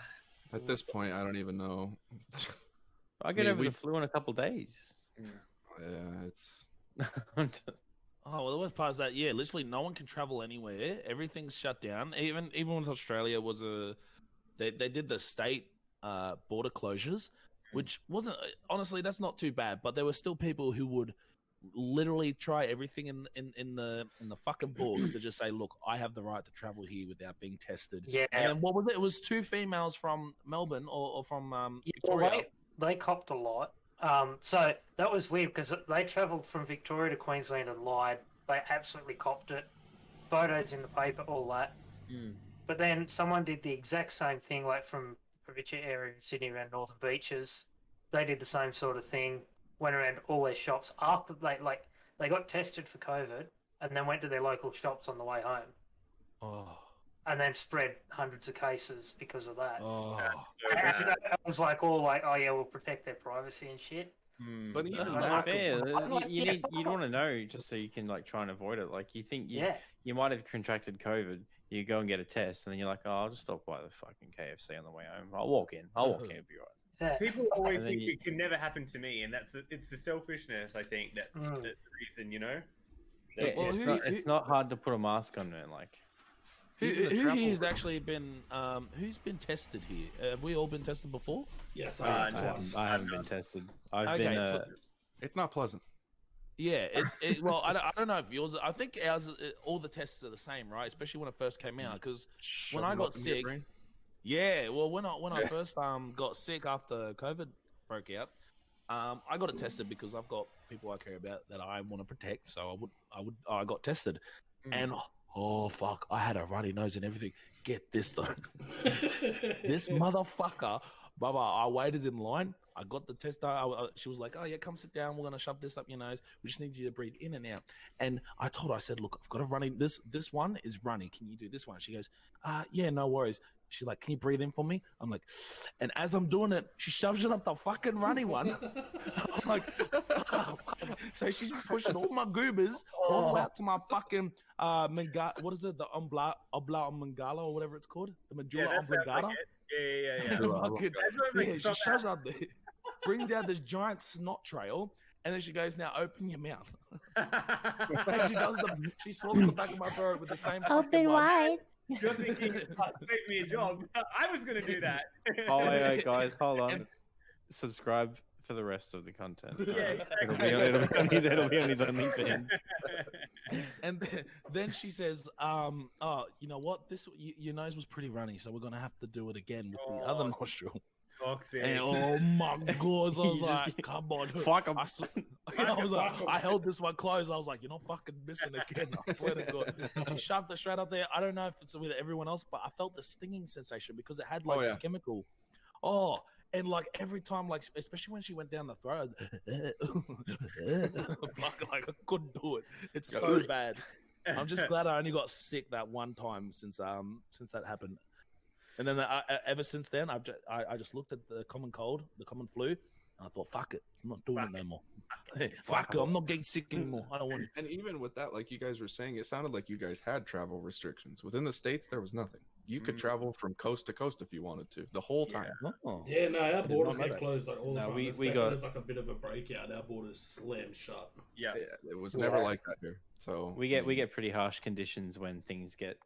at this point, I don't even know. I get mean, over the flu in a couple days. Yeah, it's Oh, well, the worst part is that, yeah, literally no one can travel anywhere. Everything's shut down. Even with Australia was they did the state border closures, which wasn't, honestly, that's not too bad. But there were still people who would literally try everything in the fucking book to just say, look, I have the right to travel here without being tested. Yeah. And then what was it? It was two females from Melbourne or from Well, Victoria. they copped a lot. So that was weird because they travelled from Victoria to Queensland and lied. They absolutely copped it. Photos in the paper, all that. But then someone did the exact same thing, like from Richard area in Sydney around Northern Beaches. they did the same sort of thing. Went around all their shops after they got tested for COVID, and then went to their local shops on the way home, Oh, and then spread hundreds of cases because of that. oh. So And bad. I was like, all like, oh yeah, we'll protect their privacy and shit. But Yeah, even like, that, Fair. I'm like, yeah, You'd want to know just so you can like try and avoid it. Like you think you might have contracted COVID, you go and get a test, and then you're like, oh, I'll just stop by the fucking KFC on the way home. I'll walk in, it'll be right. yeah. People always And then think you- it can never happen to me, and it's the selfishness, I think, that's the reason, you know. Yeah, Well, it's not hard to put a mask on, man. Like Who Even the here travel- has actually been? Who's been tested here? Have we all been tested before? Yes, Uh, I have no, twice. I haven't been tested. I've Okay, been. it's not pleasant. Yeah, well, I don't know if yours. I think ours. All the tests are the same, right? Especially when it first came out, because Shove I them got up into your sick- brain. yeah, well, when I first got sick after COVID broke out, I got it tested because I've got people I care about that I want to protect. So I got tested, and oh fuck, I had a runny nose and everything. Get this though, this motherfucker. Baba, I waited in line. I got the test. She was like, "Oh yeah, come sit down. We're gonna shove this up your nose. We just need you to breathe in and out." And I told her, I said, "Look, I've got a runny. This one is runny. Can you do this one?" She goes, "Yeah, no worries." She's like, "Can you breathe in for me?" I'm like, and as I'm doing it, she shoves it up the fucking runny one. I'm like, oh, fuck. So she's pushing all my goobers all the way up to my fucking what is it? The oblongata or whatever it's called, the medulla that sounds like oblongata. it. Yeah. And Medulla fucking- Like, yeah, she shoves up there, brings out this giant snot trail, and then she goes, "Now open your mouth." And she swallows the back of my throat with the same fucking Open one. wide. You're thinking, save me a job. I was going to do that. Oh, wait, guys, hold on. Subscribe for the rest of the content. Yeah, It'll be on his OnlyFans. And then she says, "Oh, you know what? Your nose was pretty runny, so we're gonna have to do it again with the other Oh, nostril." Toxic. And oh my god, I was You like, just- "Come on, Fuck 'em. I held this one close. I was like, "You're not fucking missing again." I swear to God. She shoved it straight up there. I don't know if it's with everyone else, but I felt the stinging sensation because it had like this chemical. Oh, and like every time, like especially when she went down the throat, fuck, like I couldn't do it. It's so bad. I'm just glad I only got sick that one time since that happened. And then ever since then, I just looked at the common cold, the common flu, and I thought, fuck it, I'm not doing it no more. Fuck it, I'm not getting sick anymore. I don't want it. And even with that, like you guys were saying, it sounded like you guys had travel restrictions. Within the States, there was nothing. You could travel from coast to coast if you wanted to, the whole time. Oh. Yeah, no, our did borders not know get that. closed like all the No, time. we The second got- there's like a bit of a breakout, our borders slam shut. Yeah. Yeah, it was never like that here. So We get pretty harsh conditions when things get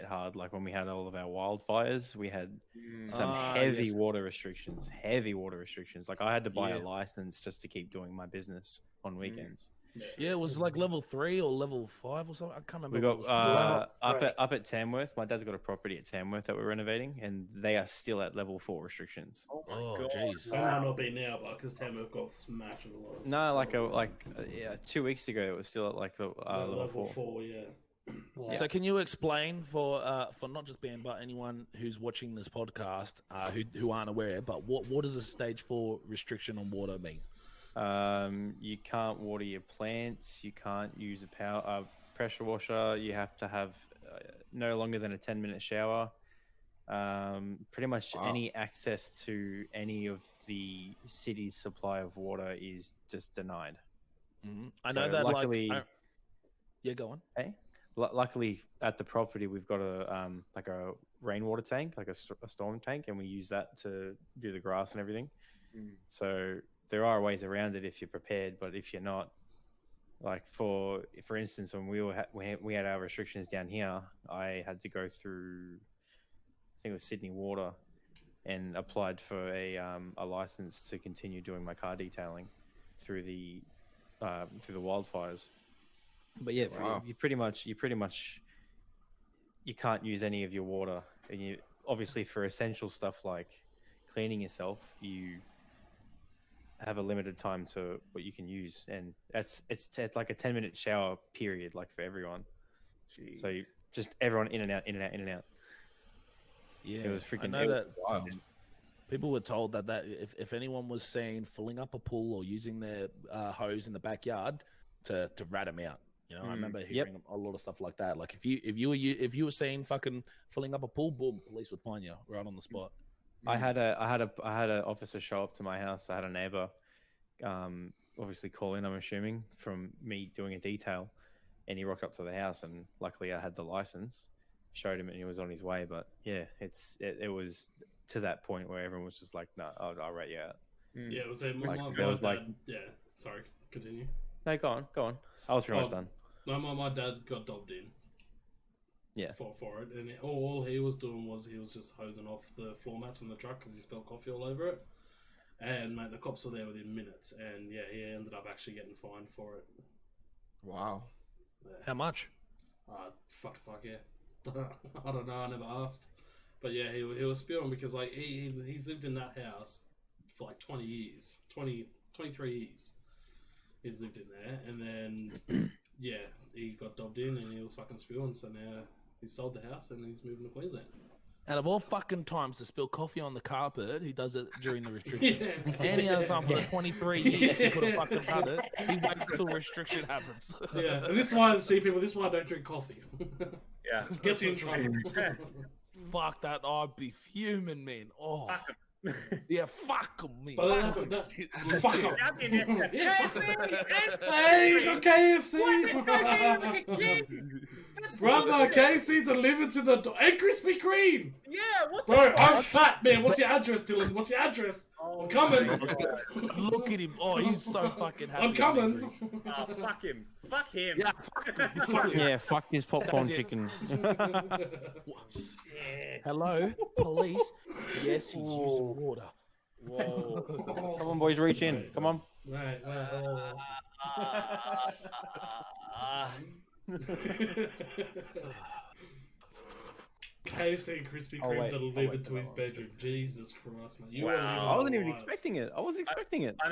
hard. Like when we had all of our wildfires, we had some heavy yes. water restrictions. Heavy water restrictions. Like I had to buy Yeah. a license just to keep doing my business on weekends. Yeah, it was like level 3 or level 5 or something. I can't remember. We what got it was. up at Tamworth. My dad's got a property at Tamworth that we're renovating, and they are still at level 4 restrictions. Oh, my Oh, God. jeez. They might not be now, but because Tamworth got smashed with a lot of. No, yeah, 2 weeks ago it was still at like the level 4. 4, yeah. Yeah. So, can you explain for not just Ben but anyone who's watching this podcast who aren't aware, but what does a stage 4 restriction on water mean? You can't water your plants. You can't use a pressure washer. You have to have no longer than a 10-minute shower. Pretty much any access to any of the city's supply of water is just denied. Mm-hmm. I So know that. luckily- Yeah, go on. Hey, luckily at the property we've got a like a rainwater tank, like a storm tank, and we use that to do the grass and everything. So there are ways around it if you're prepared, but if you're not, like for instance, when we had our restrictions down here, I had to go through, I think it was Sydney Water, and applied for a license to continue doing my car detailing through the wildfires. But yeah, Wow. you pretty much you can't use any of your water, and you obviously for essential stuff like cleaning yourself, you have a limited time to what you can use, and it's like a 10-minute shower period, like for everyone. So you, just everyone in and out, in and out, in and out. Yeah, It was freaking. I know it was that. wild. people were told that if anyone was seen filling up a pool or using their hose in the backyard to rat them out. You know, I remember hearing a lot of stuff like that. Like if you were seen fucking filling up a pool, boom, police would find you right on the spot. I had an officer show up to my house. I had a neighbor, obviously call in. I'm assuming from me doing a detail, and he rocked up to the house, and luckily I had the license. Showed him, and he was on his way. But yeah, it was to that point where everyone was just like, "No, I'll rat you out." Yeah, it was yeah. Sorry, continue. No, go on. I was pretty much done. No, my dad got dobbed in. Yeah. For it, and all he was doing was he was just hosing off the floor mats from the truck because he spilled coffee all over it. And mate, the cops were there within minutes, and yeah, he ended up actually getting fined for it. Wow. Yeah. How much? Fuck yeah. I don't know. I never asked, but yeah, he was spewing because like he's lived in that house for like 20 years, 23 years. He's lived in there, and then yeah, he got dobbed in and he was fucking spewing. So now he sold the house and he's moving to Queensland. Out of all fucking times to spill coffee on the carpet, he does it during the restriction. Any other time for the 23 years he could have fucking done it, he waits until restriction happens. Yeah, and this is why This is why I don't drink coffee. Yeah, Gets you in trouble. Fuck that! I'd be fuming, man. Oh, yeah, fuck 'em, me. Fuck 'em. Hey, you got KFC. Brother, KFC delivered to the door. Hey, Krispy Kreme. Yeah, what? Bro, I'm fat, man. What's your address, Dylan? What's your address? I'm coming. Look at him. Oh, he's so fucking happy. I'm coming. Oh, fuck him. Fuck him. Yeah, fuck him. Yeah, fuck his popcorn chicken. Hello, police. Yes, he's using water. Whoa. Come on, boys, reach in. Come on. Right. KFC and Krispy Kreme wait. delivered to his bedroom. Jesus Christ, man. You Wow. are living I wasn't a even life. expecting it. I'm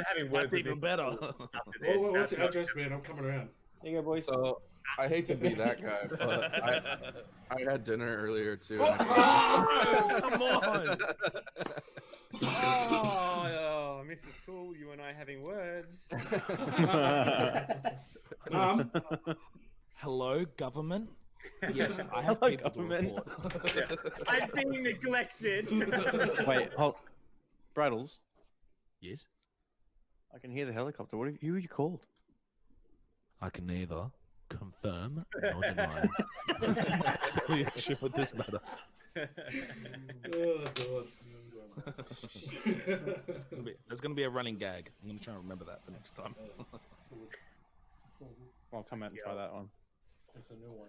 having words That's with even him better. after this. What's That's your address, man? I'm coming around. There you go, boys. So I hate to be that guy, but I had dinner earlier too. Come on. Oh, Mrs. Cool, you and I having words. Hello, government. Yes, I have Hello, people government. to report. I'm being neglected. Wait, hold. Braddles, Yes, I can hear the helicopter. Who are you called? I can neither confirm nor deny. Affiliation with this matter. Oh, God. That's gonna be a running gag. I'm gonna try and remember that for next time. I'll come out and try that one. It's a new one.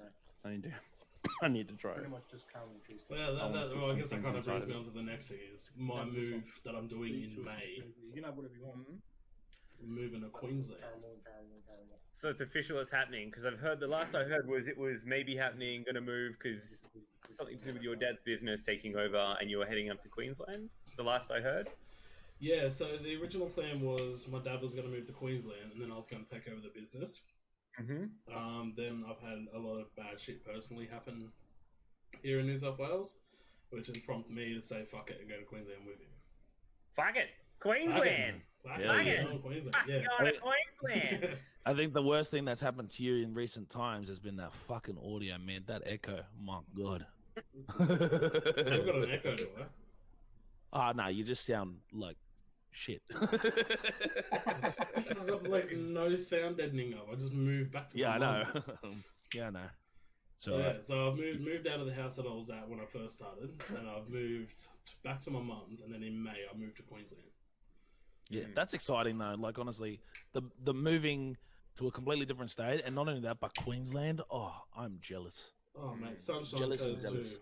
I need to try it. Pretty much just caramel cheese. Well, I guess that kind of Things brings me inside on to the next thing is my move that I'm doing in May. You can have whatever you want. Moving to Queensland. Caramel. So it's official, it's happening. Because I've heard, the last I heard was it was maybe happening, going to move because something to do with your dad's business taking over and you were heading up to Queensland. It's the last I heard. Yeah, so the original plan was my dad was going to move to Queensland and then I was going to take over the business. Mm-hmm. Then I've had a lot of bad shit personally happen here in New South Wales, which has prompted me to say fuck it and go to Queensland with him. Fuck it. Queensland. Fuck Yeah, it. yeah. Go to Queensland. Fuck Yeah. going to Queensland. I think the worst thing that's happened to you in recent times has been that fucking audio, man. That echo. My God. I've got an echo, do I? Ah, no, you just sound like shit. Because I've got like no sound deadening of. I just moved back to Yeah, my I know. mum's. Yeah, I know. So yeah, so I've moved out of the house that I was at when I first started, and I've moved back to my mum's, and then in May I moved to Queensland. Yeah, that's exciting though. Like honestly, the moving to a completely different state, and not only that, but Queensland. Oh, I'm jealous. Oh mate, sunshine Jealous and coast jealous. too.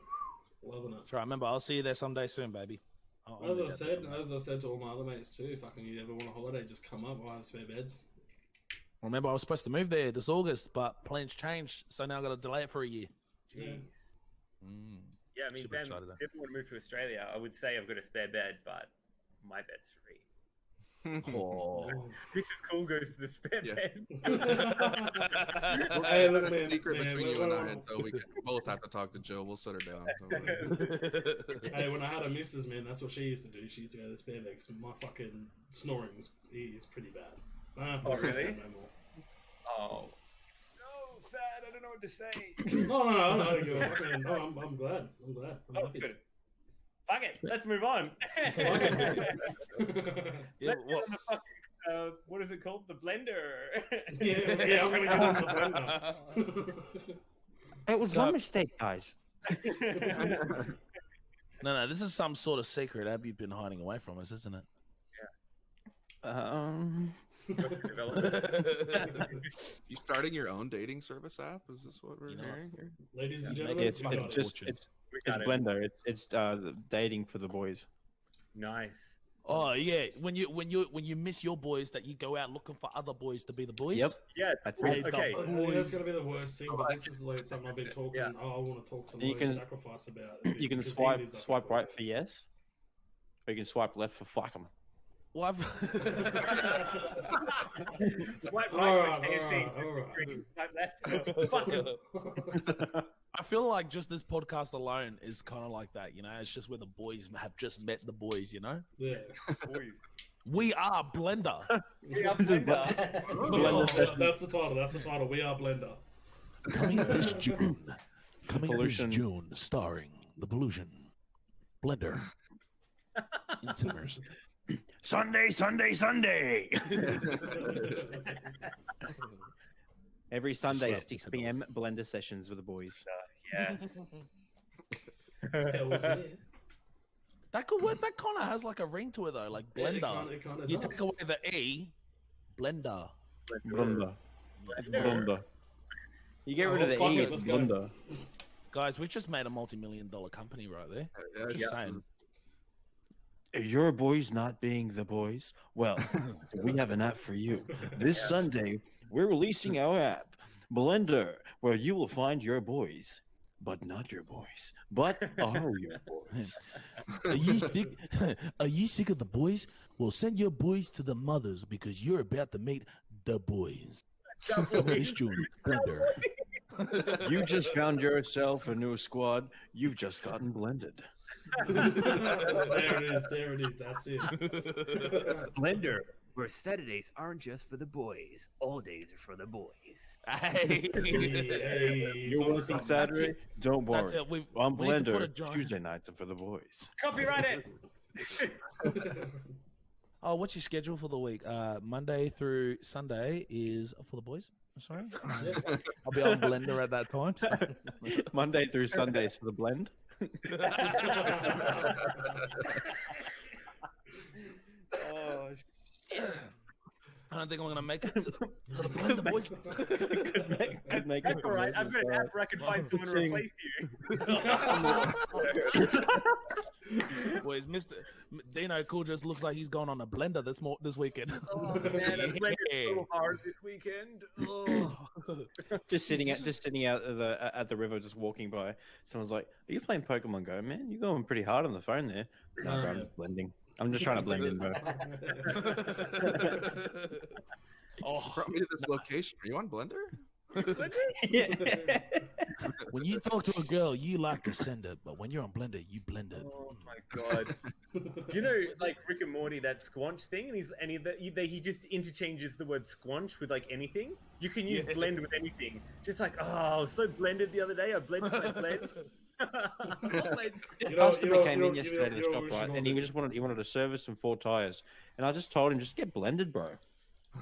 Loving it. That's right. Remember, I'll see you there someday soon, baby. I'll As be I there said, someday. to all my other mates too, fucking you ever want a holiday, just come up. I have spare beds. Remember, I was supposed to move there this August, but plans changed, so now I've got to delay it for a year. Jeez. Mm. Yeah, I mean, Super Ben, excited though. if you want to move to Australia, I would say I've got a spare bed, but my bed's free. Oh. Mrs. Cool goes to the spare Yeah. bed. Hey, look, That's a man, secret man, between you and I well, until we both have to talk to Joe. We'll set her down. Hey, when I had a missus, man, that's what she used to do. She used to go to the spare because my fucking snoring is pretty bad. I don't have to Oh, do that really? no more. Oh. No, sad. I don't know what to say. No, give a fuck, man. No, I'm glad. I'm Oh, happy. good. Fuck it. Let's move on. Okay. Let's get on the fucking, what is it called? The blender. yeah, I'm gonna get on the blender. It was So- my mistake, guys. No, this is some sort of secret Ab you've been hiding away from us, isn't it? You starting your own dating service app? Is this what we're You know hearing here? Ladies and Yeah, gentlemen, It's we got it. just fortune. it's Blender. It's dating for the boys. Nice. Oh yeah, when you miss your boys, that you go out looking for other boys to be the boys. Yep. Yeah. That's Hey, it. Okay. I think that's gonna be the worst thing, but this is like something I've been talking. Yeah. I want to talk to You my can- sacrifice about. You can because he swipe lives up swipe in right for yes, or you can swipe left for fuck 'em. Well, I've Swipe All right right, for KFC. all right. Swipe left. Fuck it. I feel like just this podcast alone is kind of like that, you know. It's just where the boys have just met the boys, you know. Yeah. Boys. We are Blender. We are Blender. Oh, that's the title. That's the title. We are Blender. Coming this June. Pollution. Starring the Pollution Blender in Simmers. Sunday. Every Sunday, Subscribe to 6 p.m. Blender sessions with the boys. Yes. Hell was it? That could work. That kind of has like a ring to it though, like Yeah, it Blender. kinda You does. take away the E, Blender. Blender. It's Blender. You get Oh, rid of the fuck E, it, it's let's go. Blender. Guys, we just made a multi-million-dollar company right there. Just saying. Your boys not being the boys? Well, we have an app for you. This Sunday, we're releasing our app, Blender, where you will find your boys. But not your boys. But are your boys. Are you sick? Are you sick of the boys? Well, send your boys to the mothers because you're about to meet the boys. This June, Blender. You just found yourself a new squad. You've just gotten blended. There it is. That's it. Blender, where Saturdays aren't just for the boys, all days are for the boys. Hey. Hey, You're working Saturday? Don't worry. That's it. On we need to put a Blender, giant- Tuesday nights are for the boys. Copyright it. Oh, what's your schedule for the week? Monday through Sunday is for the boys. Sorry, I'll be on Blender at that time. So. Monday through Sundays for the blend. Oh, I don't think I'm gonna make it to the Blender boys. Could make that's it all right. I've got an app where I can find someone to replace you. Boys, Mr. Dino Cool just looks like he's gone on a Blender this weekend. Oh man, I played it so hard this weekend. Oh. just sitting out at the river, just walking by. Someone's like, "Are you playing Pokemon Go, man? You're going pretty hard on the phone there." No, bro, I'm just blending. I'm just trying to blend in, bro. Brought me to this location. Are you on Blender? When you talk to a girl, you like to send it, but when you're on Blender, you blend it. Oh my god! You know, like Rick and Morty, that squanch thing, and he just interchanges the word squanch with like anything. You can use blend with anything. Just like, oh, I was so blended the other day. I blended my blend. Customer came in yesterday to the shop, right? And he wanted a service and 4 tires, and I just told him, just get blended, bro.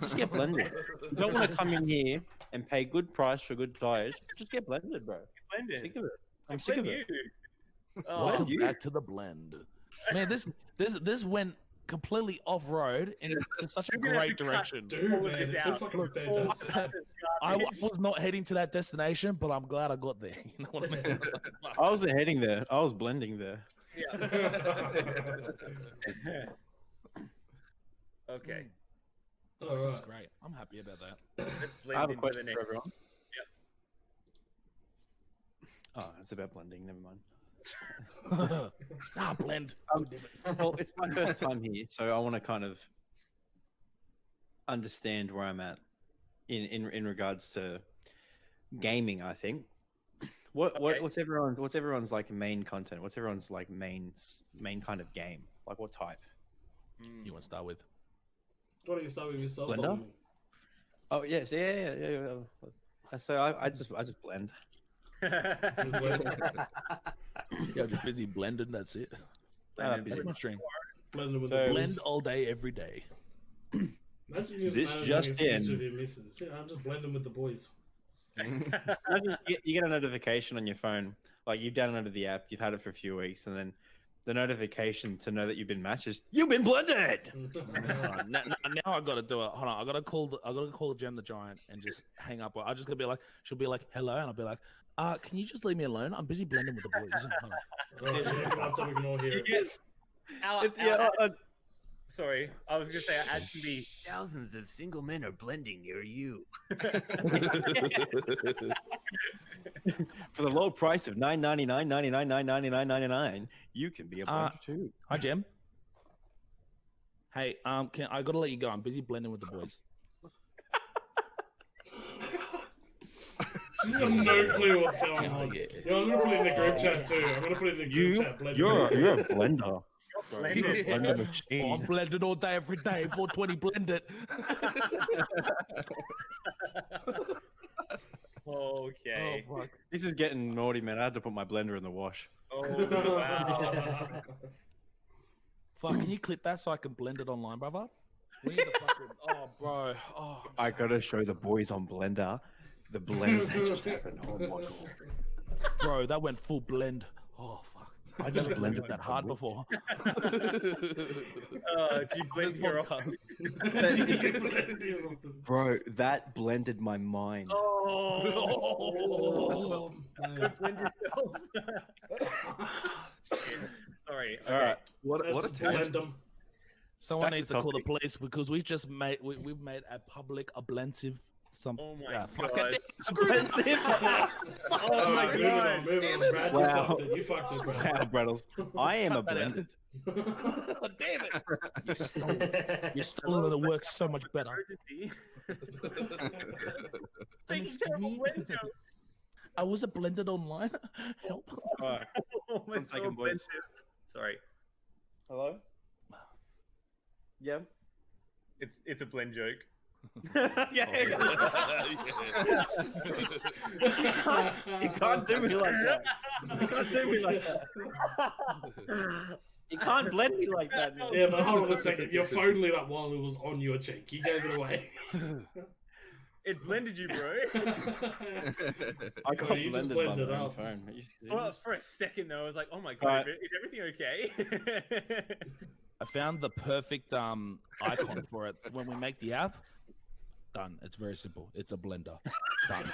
Just get blended. You don't want to come in here and pay good price for good tires. Just get blended, bro. Blended. Sick of it. I'm sick of it. Oh, Welcome back to the blend. Man, this went completely off road in such a You're gonna have great to cut direction. Dude, all man, of this it's out. fucking fantastic. I was not heading to that destination, but I'm glad I got there. You know what I mean? I wasn't heading there. I was blending there. Okay. All That's right. great. I'm happy about that. Let's blend I have a into question the for next. everyone. Oh, it's about blending. Never mind. Blend. Well, it's my first time here, so I want to kind of understand where I'm at in regards to gaming. I think What's everyone's like main content? What's everyone's like main kind of game? Like what type? You want to start with? Why don't you start with yourself? Blender? Dominic? Oh yes, yeah. So I just blend. Yeah, just busy blending. That's it. That's my stream. Blending with So- the boys. Blend all day, every day. Imagine you This managing just a series in. with your missus. Yeah, I'm just blending with the boys. Imagine you get a notification on your phone, like you've downloaded the app, you've had it for a few weeks, and then the notification to know that you've been matched is you've been blended. now I gotta do it. Hold on, I gotta call Gem the Giant and just hang up. I just gonna be like, she'll be like, hello, and I'll be like, can you just leave me alone? I'm busy blending with the boys. Hold on. Right, yeah, last time we can all hear it. Sorry, I was gonna say our ad can be Thousands of single men are blending near you. For the low price of $9.99, you can be a blender too. Hi, Gem. Hey, I gotta let you go. I'm busy blending with the boys. She's got no clue what's going on. Yeah. Yeah, I'm gonna put it in the group chat too. I'm gonna put it in the group chat. Blending. You're a blender. blended. Blender machine. Oh, I'm blending all day, every day. 420 blended. Okay. Oh, fuck. This is getting naughty, man. I had to put my blender in the wash. Oh, wow. Fuck, can you clip that so I can blend it online, brother? We need to fucking... Oh, bro. Oh, I gotta show the boys on Blender the blend that just happened. Oh my god. bro, that went full blend. Oh, fuck. I just blended that hard before. Do you blend your off? Bro, that blended my mind. Oh. Blend yourself. Sorry. Okay. All right. What a Let's tangent. blend them. Someone Back needs to to call the topic. police because we've just made we've made a public ablensive Oh my fuck God. it. Oh my Moving god. on, moving on. Brad, Wow. you fucked it, Brad. Wow, Brettles. I am a blended. Damn it! You're stolen and it works so much better. Emergency. Making terrible blend jokes. I was a blended online. Help. Alright. Oh, One it's so second, boys. offensive. Sorry. Hello? Yeah. It's a blend joke. You can't do me like that. You can't do me like that. You can't blend me like that. Man. Yeah, but hold on a second. Your phone lit up while it was on your cheek. You gave it away. It blended you, bro. I got Well, you just blended by blended my own up. phone. Well, for a second though, I was like, "Oh my god, Alright. is everything okay?" I found the perfect icon for it. When we make the app, done. It's very simple. It's a blender. Done.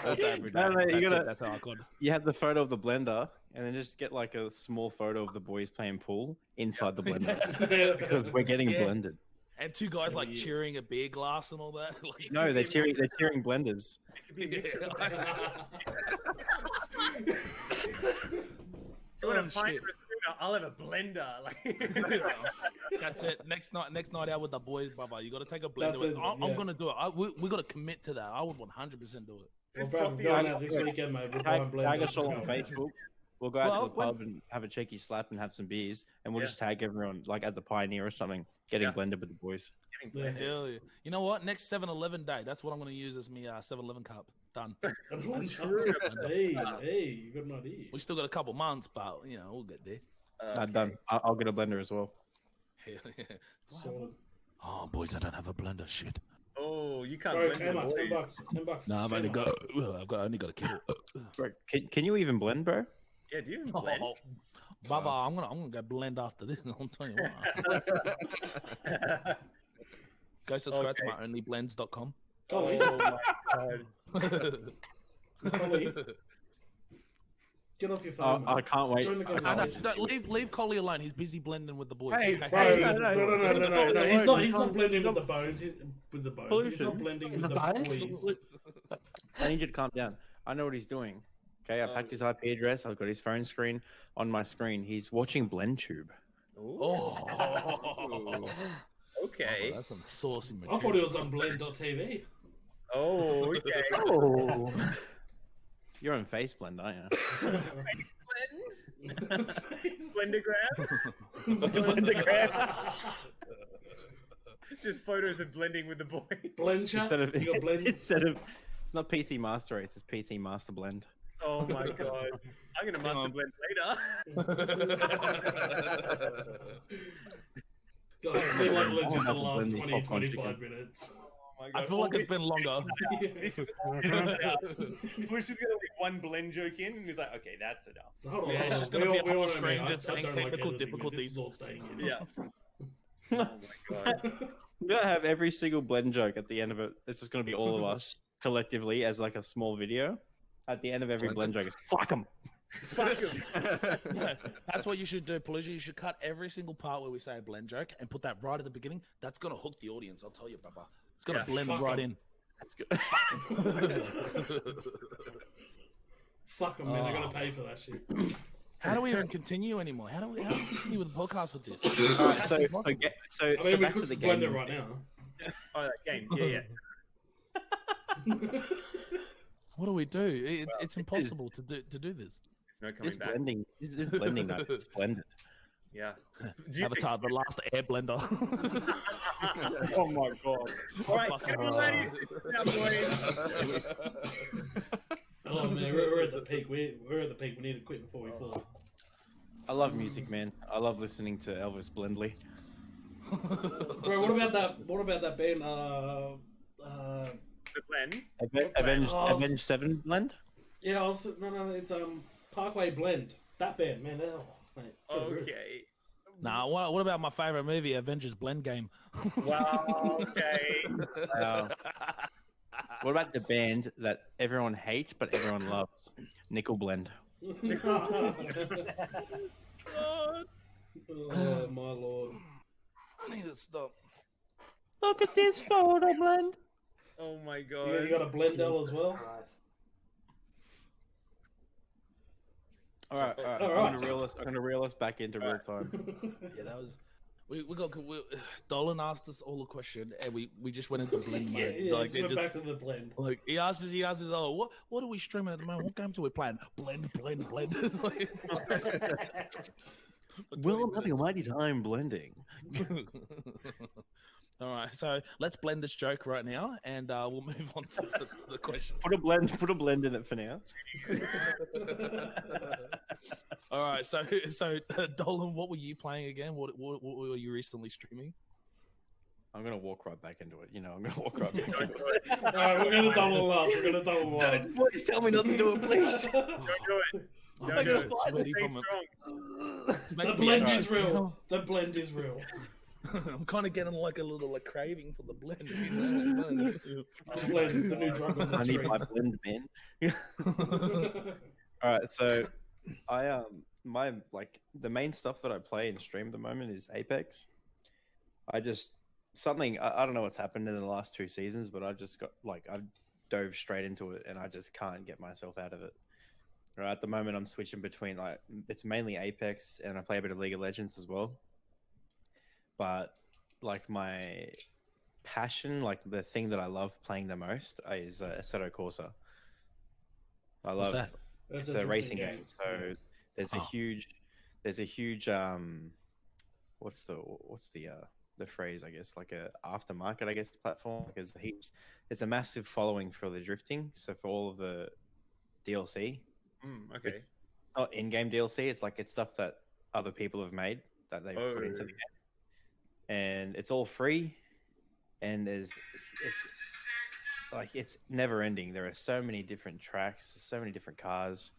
All day, every day. No, you That's gotta- it. That's the icon. You have the photo of the blender, and then just get like a small photo of the boys playing pool inside the blender because we're getting Yeah. blended. And two guys like Yeah. cheering a beer glass and all that. Like, No, they're cheering. They're cheering blenders. So when Oh, I'm finding shit. a recruiter, I'll have a blender. Like, That's it. Next night out with the boys, brother. You got to take a blender. That's it, I'm yeah. gonna do it. We got to commit to that. I would 100% do it. Well, Brad, we're going out this weekend, mate. We're Tag, buying tag blenders. us all on Facebook. We'll go out Well, to the pub and have a cheeky slap and have some beers, and we'll Yeah. just tag everyone like at the Pioneer or something, getting Yeah. blended with the boys. Yeah. Hell yeah. You know what? Next 7-Eleven day. That's what I'm gonna use as my 7-Eleven cup. Done. True. Hey, you got an idea. We still got a couple months, but you know we'll get there. Not done. I'll get a blender as well. Hell yeah. So, Oh, boys, I don't have a blender. Shit. oh, you can't bro, blend Emma, it. $10. $10. No, I've only 10 got. bucks. I've only got a kid. Bro, can you even blend, bro? Yeah, do you even blend? Oh, Baba, I'm gonna go blend after this. I'll tell you what. Go subscribe to Okay. my onlyblends.com. Collie, Oh my god. Collie, get off your phone. I mate. can't wait. Join the No, conversation. leave Collie alone. He's busy blending with the boys. Hey, Okay? Bro, Hey, no, no. He's He's not not- blending with the bones. He's with the bones. He's not Pollution. blending In with the the bones? boys. I need you to calm down. I know what he's doing. Okay, I've hacked his IP address. I've got his phone screen on my screen. He's watching BlendTube. Oh, Okay. that's some saucy I material. thought it was on blend.tv. Oh, okay. Oh. You're on FaceBlend, aren't you? Blendergram. Blendergram. Just photos of blending with the boy. Blend chat. Instead of, You got blend. instead of, it's not PC Master Race, it's PC Master Blend. Oh my god. I'm gonna master blend later. God, it's been like legit have the to last blend these 20, popcorn 25 chicken. minutes. Oh my I god. feel like it's been longer. This is all coming out. Bush is gonna leave one blend joke in, and he's like, "Okay, that's enough." Hold on, Yeah, hold it's on. just gonna We be all- a we whole all know screen me. just I saying don't like technical editing. This difficulties. is all staying in. Yeah. Oh my god. I'm gonna have every single blend joke at the end of it. It's just gonna be all of us collectively as like a small video. At the end of every blend joke, it's fuck them. Fuck him. Yeah, that's what you should do, Pollution. You should cut every single part where we say a blend joke and put that right at the beginning. That's gonna hook the audience. I'll tell you, brother. It's gonna Yeah, blend fuck right 'em. in. That's good. Fuck them, man. They're Oh. gonna pay for that shit. How do we even continue anymore? How do we continue with the podcast with this? All right, That's so impossible. so I mean, we back could to the just blend it game. right now. Oh, that game. Yeah. What do we do? It's impossible to do this. It's no coming This back. blending, this is blending night. It's blended. Yeah. Do you Avatar, the last air blender. Oh my god. Alright, Fucking everybody, now, boys. Oh man, we're at the peak. We're at the peak. We need to quit before we fall. I love music, man. I love listening to Elvis Blendley. Bro, what about that? What about that band? The blend. Avenged Oh, Avenged Seven blend. Yeah, no, it's Parkway Blend. That band, man. Oh, mate. Okay. Nah, what about my favorite movie, Avengers Blend Game? Wow, okay. What about the band that everyone hates but everyone loves? Nickel Blend. Oh my lord. I need to stop. Look at this photo blend. Oh my You god. got a Blendell as well. All right. All I'm right. gonna reel us back into real time. Yeah, that was. We Dolan asked us all a question, and we just went into blend mode. Yeah, like, let's it go just- back to the blend. like he asked us, oh, what are we streaming at the moment? What games are we playing? Blend. It's like- Well, I'm having a mighty time blending. All right, so let's blend this joke right now, and we'll move on to the question. Put a blend in it for now. All right, so Dolan, what were you playing again? What were you recently streaming? I'm gonna walk right back into it. You know, I'm gonna walk right back into it. All right, we're gonna double last. Please tell me not to do it, please. Don't do it. I'm Don't getting do a it. bit sweaty Stay from it. strong. It's The making me blend anxious is real. now. The blend is real. I'm kind of getting like a little craving for the blend. You know? The blend, the new drug on the I need street. my blend, man. All right, so I my like the main stuff that I play and stream at the moment is Apex. I don't know what's happened in the last 2 seasons, but I just got I've dove straight into it and I just can't get myself out of it. Right, at the moment I'm switching between it's mainly Apex and I play a bit of League of Legends as well. But my passion, the thing that I love playing the most is Assetto Corsa. I What's love that? That's it's a racing drifting game. So there's a huge what's the phrase, I guess, like a aftermarket, I guess, platform, because it's a massive following for the drifting. So for all of the DLC, Okay. it's not in-game DLC. It's stuff that other people have made that they've put into the game, and it's all free. And it's never ending. There are so many different tracks, so many different cars,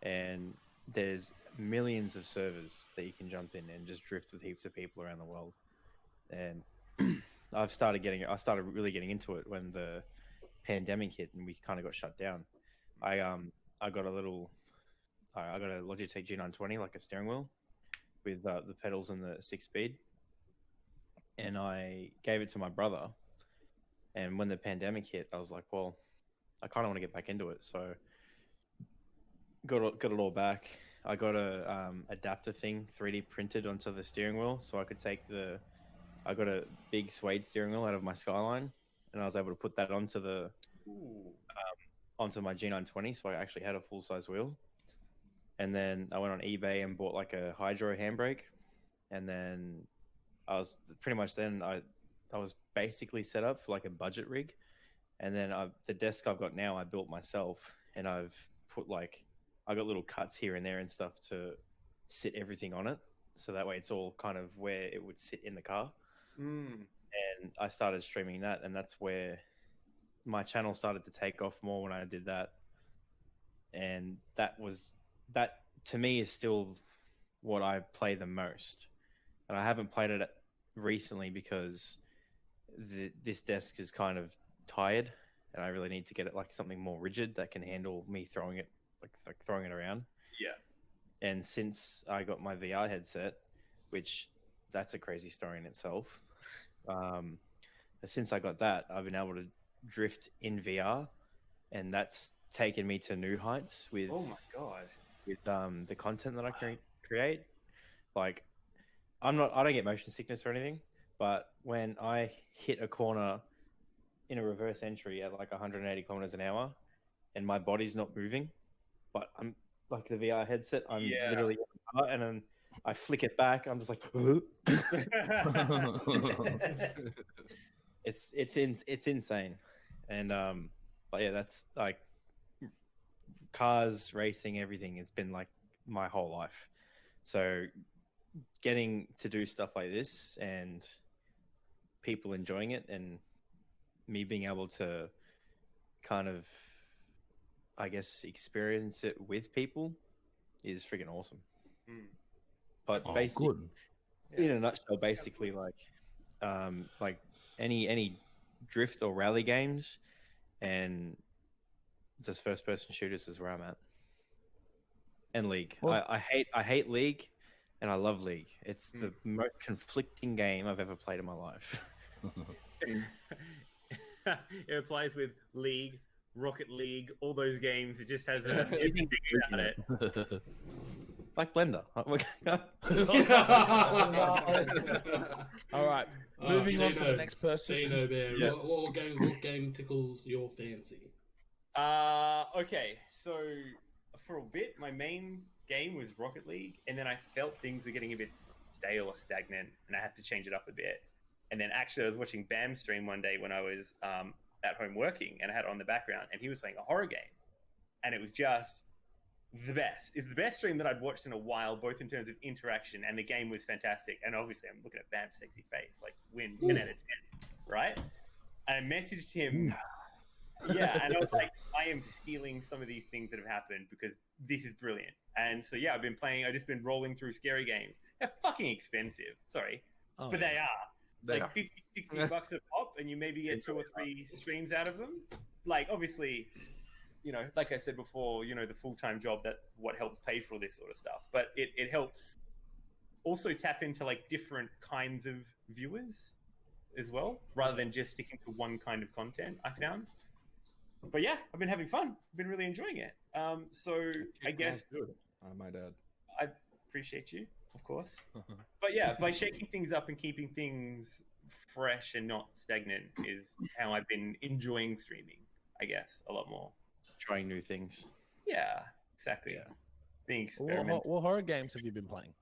and there's millions of servers that you can jump in and just drift with heaps of people around the world. And I started really getting into it when the pandemic hit and we kind of got shut down. I got a Logitech G920, like a steering wheel with the pedals and the 6-speed, and I gave it to my brother. And when the pandemic hit, I was like, well, I kind of want to get back into it. So got it all back. I got a adapter thing 3D printed onto the steering wheel, so I could I got a big suede steering wheel out of my Skyline, and I was able to put that onto the onto my G920, so I actually had a full size wheel. And then I went on eBay and bought like a hydro handbrake, and then I was pretty much I was basically set up for like a budget rig. And then the desk I've got now I built myself, and I've put I got little cuts here and there and stuff to sit everything on it, so that way it's all kind of where it would sit in the car. And I started streaming that, and that's where my channel started to take off more when I did that. And that to me is still what I play the most. And I haven't played it recently because this desk is kind of tired, and I really need to get it like something more rigid that can handle me throwing it like throwing it around. Yeah. And since I got my VR headset, which that's a crazy story in itself, since I got that, I've been able to drift in VR, and that's taken me to new heights with Oh my god. with the content that I can create. Like I don't get motion sickness or anything, but when I hit a corner in a reverse entry at like 180 kilometers an hour and my body's not moving, but I'm like the VR headset, I'm literally, and then I flick it back, I'm just like it's insane. And but yeah, that's like cars, racing, everything. It's been like my whole life. So getting to do stuff like this and people enjoying it, and me being able to kind of, I guess, experience it with people is freaking awesome. But basically, good. in a nutshell, basically like any drift or rally games and just first person shooters is where I'm at. And League. Well- I hate League, and I love League. It's the most conflicting game I've ever played in my life. It applies with League, Rocket League, all those games. It just has everything about it. Like Blender. All right, moving on to the Dino, next person. Dino Bear, Yeah. what game tickles your fancy? Okay, so for a bit, my main game was Rocket League, and then I felt things were getting a bit stale or stagnant, and I had to change it up a bit. And then actually, I was watching Bam stream one day when I was at home working, and I had it on the background, and he was playing a horror game, and it was just the best. It's the best stream that I'd watched in a while, both in terms of interaction, and the game was fantastic. And obviously, I'm looking at Bam's sexy face, like win 10 out of 10, right? And I messaged him. Yeah, and I was like, I am stealing some of these things that have happened because this is brilliant. And so, yeah, I've just been rolling through scary games. They're fucking expensive, sorry, but they are. They Like are. 50, 60 bucks a pop, and you maybe get 2 or 3 streams out of them. Like, obviously, like I said before, the full-time job, that's what helps pay for all this sort of stuff. But it helps also tap into, like, different kinds of viewers as well, rather than just sticking to one kind of content, I found. But yeah, I've been having fun. I've been really enjoying it. So I guess I might add. I appreciate you, of course. But yeah, by shaking things up and keeping things fresh and not stagnant is how I've been enjoying streaming, I guess, a lot more. Trying new things. Yeah, exactly. Yeah. Being experimental. What horror games have you been playing?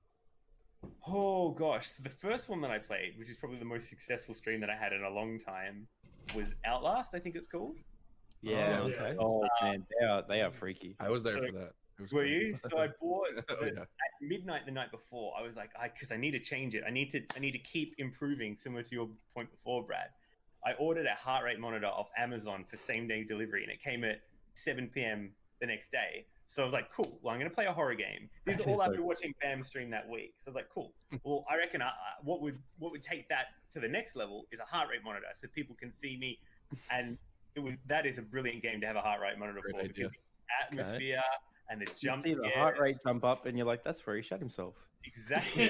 Oh gosh, so the first one that I played, which is probably the most successful stream that I had in a long time, was Outlast, I think it's called. Yeah. Oh, okay. Oh man, they are freaky. I was there So- for that. It was Were cool. you? So I bought Oh, yeah. at midnight the night before. I was like, because I need to change it. I need to keep improving. Similar to your point before, Brad. I ordered a heart rate monitor off Amazon for same day delivery, and it came at 7 p.m. the next day. So I was like, cool. Well, I'm going to play a horror game. This is all I've been watching Bam stream that week. So I was like, cool. Well, I reckon what would take that to the next level is a heart rate monitor, so people can see me. And that is a brilliant game to have a heart rate monitor Great for. idea. Because the atmosphere and the You jump see the scares. heart rate jump up, and you're like, "That's where he shot himself." Exactly.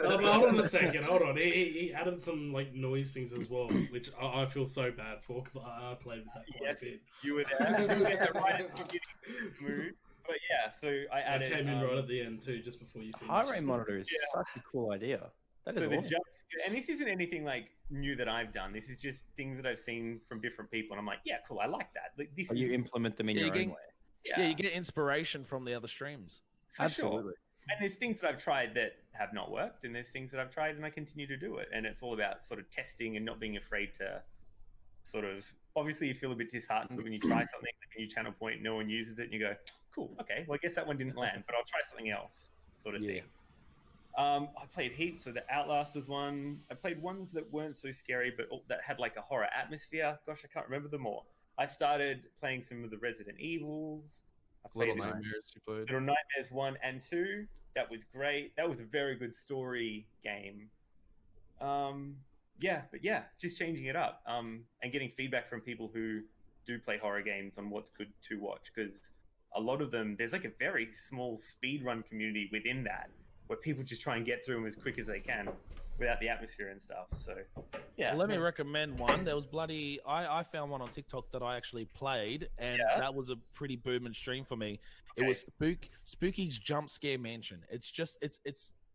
Hold on a second. Hold on. He added some like noise things as well, which I feel so bad for because I played with that quite Yes. a bit. You were there. You were there right at the beginning of the mood. But yeah, so I I added. came in right at the end too, just before you finished. Heart rate monitor is Yeah. such a cool idea. That so is the awesome. jump scare, and this isn't anything like new that I've done. This is just things that I've seen from different people, and I'm like, yeah, cool, I like that. Like, this Or is you implement them in Yeah, your you own get- way. Yeah, you get inspiration from the other streams. for Absolutely. sure. And there's things that I've tried that have not worked, and there's things that I've tried and I continue to do it. And it's all about sort of testing and not being afraid to sort of. Obviously, you feel a bit disheartened when you try something, like a new channel point, no one uses it, and you go, "Cool, okay, well, I guess that one didn't land, but I'll try something else," sort of thing. I played heaps, so the Outlast was one. I played ones that weren't so scary, but that had like a horror atmosphere. Gosh, I can't remember them all. I started playing some of the Resident Evils. I played Little Nightmares you played. Little Nightmares 1 and 2. That was great. That was a very good story game. Yeah, just changing it up. And getting feedback from people who do play horror games on what's good to watch, because a lot of them, there's like a very small speedrun community within that, where people just try and get through them as quick as they can without the atmosphere and stuff. So, yeah. Let me recommend one. There was bloody. I found one on TikTok that I actually played, and that was a pretty booming stream for me. It was Spooky's Jump Scare Mansion. It's just it's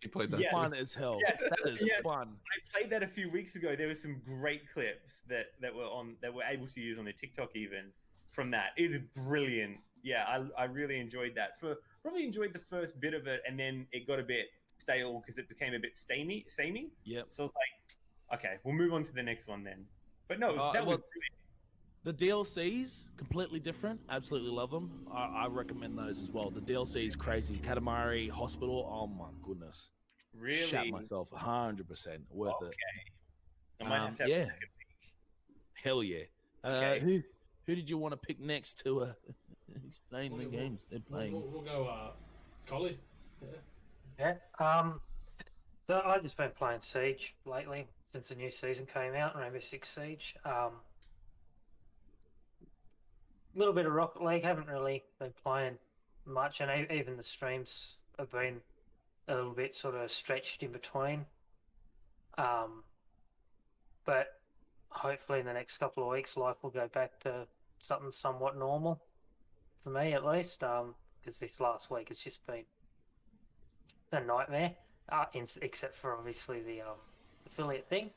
You played that fun as hell. Yes, That is fun. I played that a few weeks ago. There were some great clips that were able to use on the TikTok even from that. It was brilliant. Yeah, I really enjoyed that. Probably enjoyed the first bit of it, and then it got a bit stale because it became a bit samey. Yep. So it's like, okay, we'll move on to the next one then. But no, that was brilliant. The DLCs completely different. Absolutely love them. I recommend those as well. The DLCs crazy. Katamari Hospital. Oh my goodness. Really? Shat myself. 100% worth it. I might have to have a second week. Hell yeah. Okay. Who did you want to pick next to explain the games they're playing? We'll go Collie. Yeah. So I've just been playing Siege lately since the new season came out, Rainbow Six Siege. Little bit of Rocket League. Haven't really been playing much, and even the streams have been a little bit sort of stretched in between. But hopefully in the next couple of weeks, life will go back to something somewhat normal for me, at least. Because this last week has just been a nightmare, except for obviously the affiliate thing.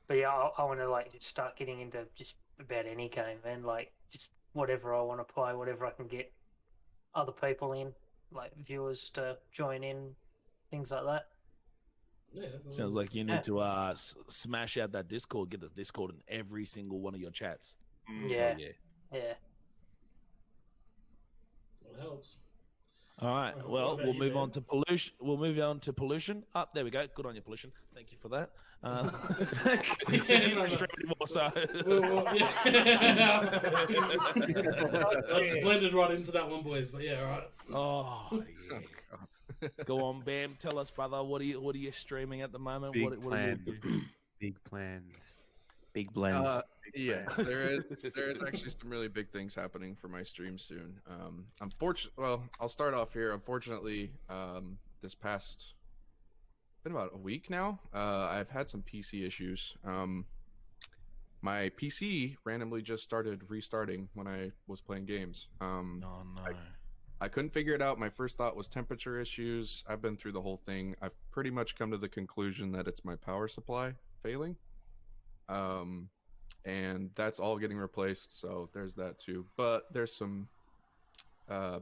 But yeah, I want to like just start getting into just about any game, man. Like just whatever I want to play, whatever I can get other people in, like viewers to join in, things like that. Yeah, Sounds like you need to smash out that Discord. Get the Discord in every single one of your chats. Yeah. Yeah. Yeah. It helps. All right. What Well, about we'll you, move Ben? on to pollution. We'll move on to pollution. There we go. Good on you, pollution. Thank you for that. Since you don't stream anymore, so That's blended right into that one, boys. But yeah, all right. oh yeah. God. Go on, Bam. Tell us, brother. What are you streaming at the moment? Big What are you plans. Big plans. Big blends. Yes, there is actually some really big things happening for my stream soon. Well, I'll start off here. Unfortunately, this past been about a week now. I've had some PC issues. My PC randomly just started restarting when I was playing games. Oh no. I couldn't figure it out. My first thought was temperature issues. I've been through the whole thing. I've pretty much come to the conclusion that it's my power supply failing. And that's all getting replaced, so there's that too. But there's some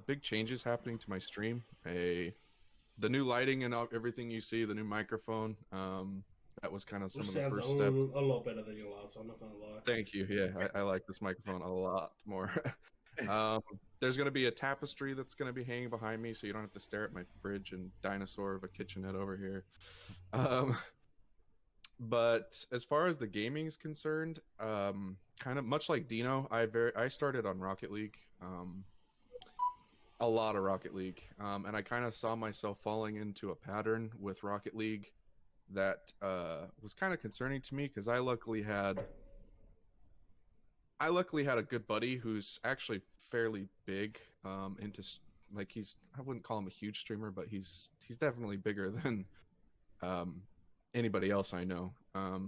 big changes happening to my stream. The new lighting and everything you see, the new microphone. That was kind of some Which of the sounds first steps. a lot better than your last one. I'm not gonna lie. Thank you. Yeah, I like this microphone a lot more. There's going to be a tapestry that's going to be hanging behind me, so you don't have to stare at my fridge and dinosaur of a kitchenette over here. But as far as the gaming is concerned, kind of much like Dino, I started on Rocket League, a lot of Rocket League, and I kind of saw myself falling into a pattern with Rocket League that was kind of concerning to me, because I luckily had a good buddy who's actually fairly big into, like, I wouldn't call him a huge streamer, but he's definitely bigger than anybody else I know.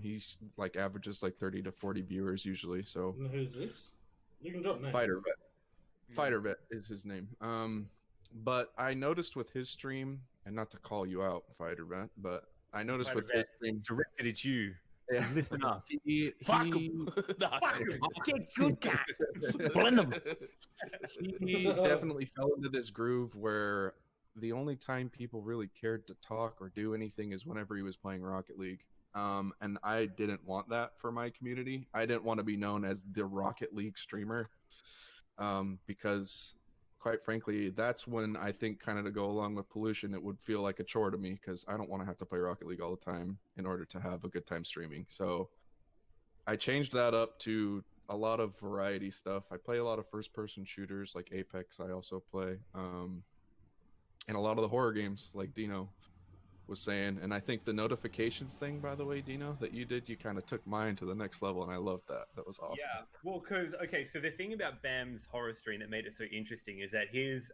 He's like averages like 30 to 40 viewers usually. So And who's this? You can drop names. Fighter Vet is his name. But I noticed with his stream, and not to call you out, Fighter Vet, but I noticed Quite a with his bit. stream, Directed at you. yeah, Listen up. Fuck 'em. Nah. Get good guy. Blend 'em. he definitely fell into this groove where the only time people really cared to talk or do anything is whenever he was playing Rocket League. And I didn't want that for my community. I didn't want to be known as the Rocket League streamer, because quite frankly, that's when I think, kind of to go along with pollution, it would feel like a chore to me because I don't want to have to play Rocket League all the time in order to have a good time streaming. So I changed that up to a lot of variety stuff. I play a lot of first-person shooters like Apex. I also play, and a lot of the horror games like Dino was saying. And I think the notifications thing, by the way, Dino, that you did, you kind of took mine to the next level, and I loved that. That was awesome. Yeah, well, because okay, so the thing about Bam's horror stream that made it so interesting is that his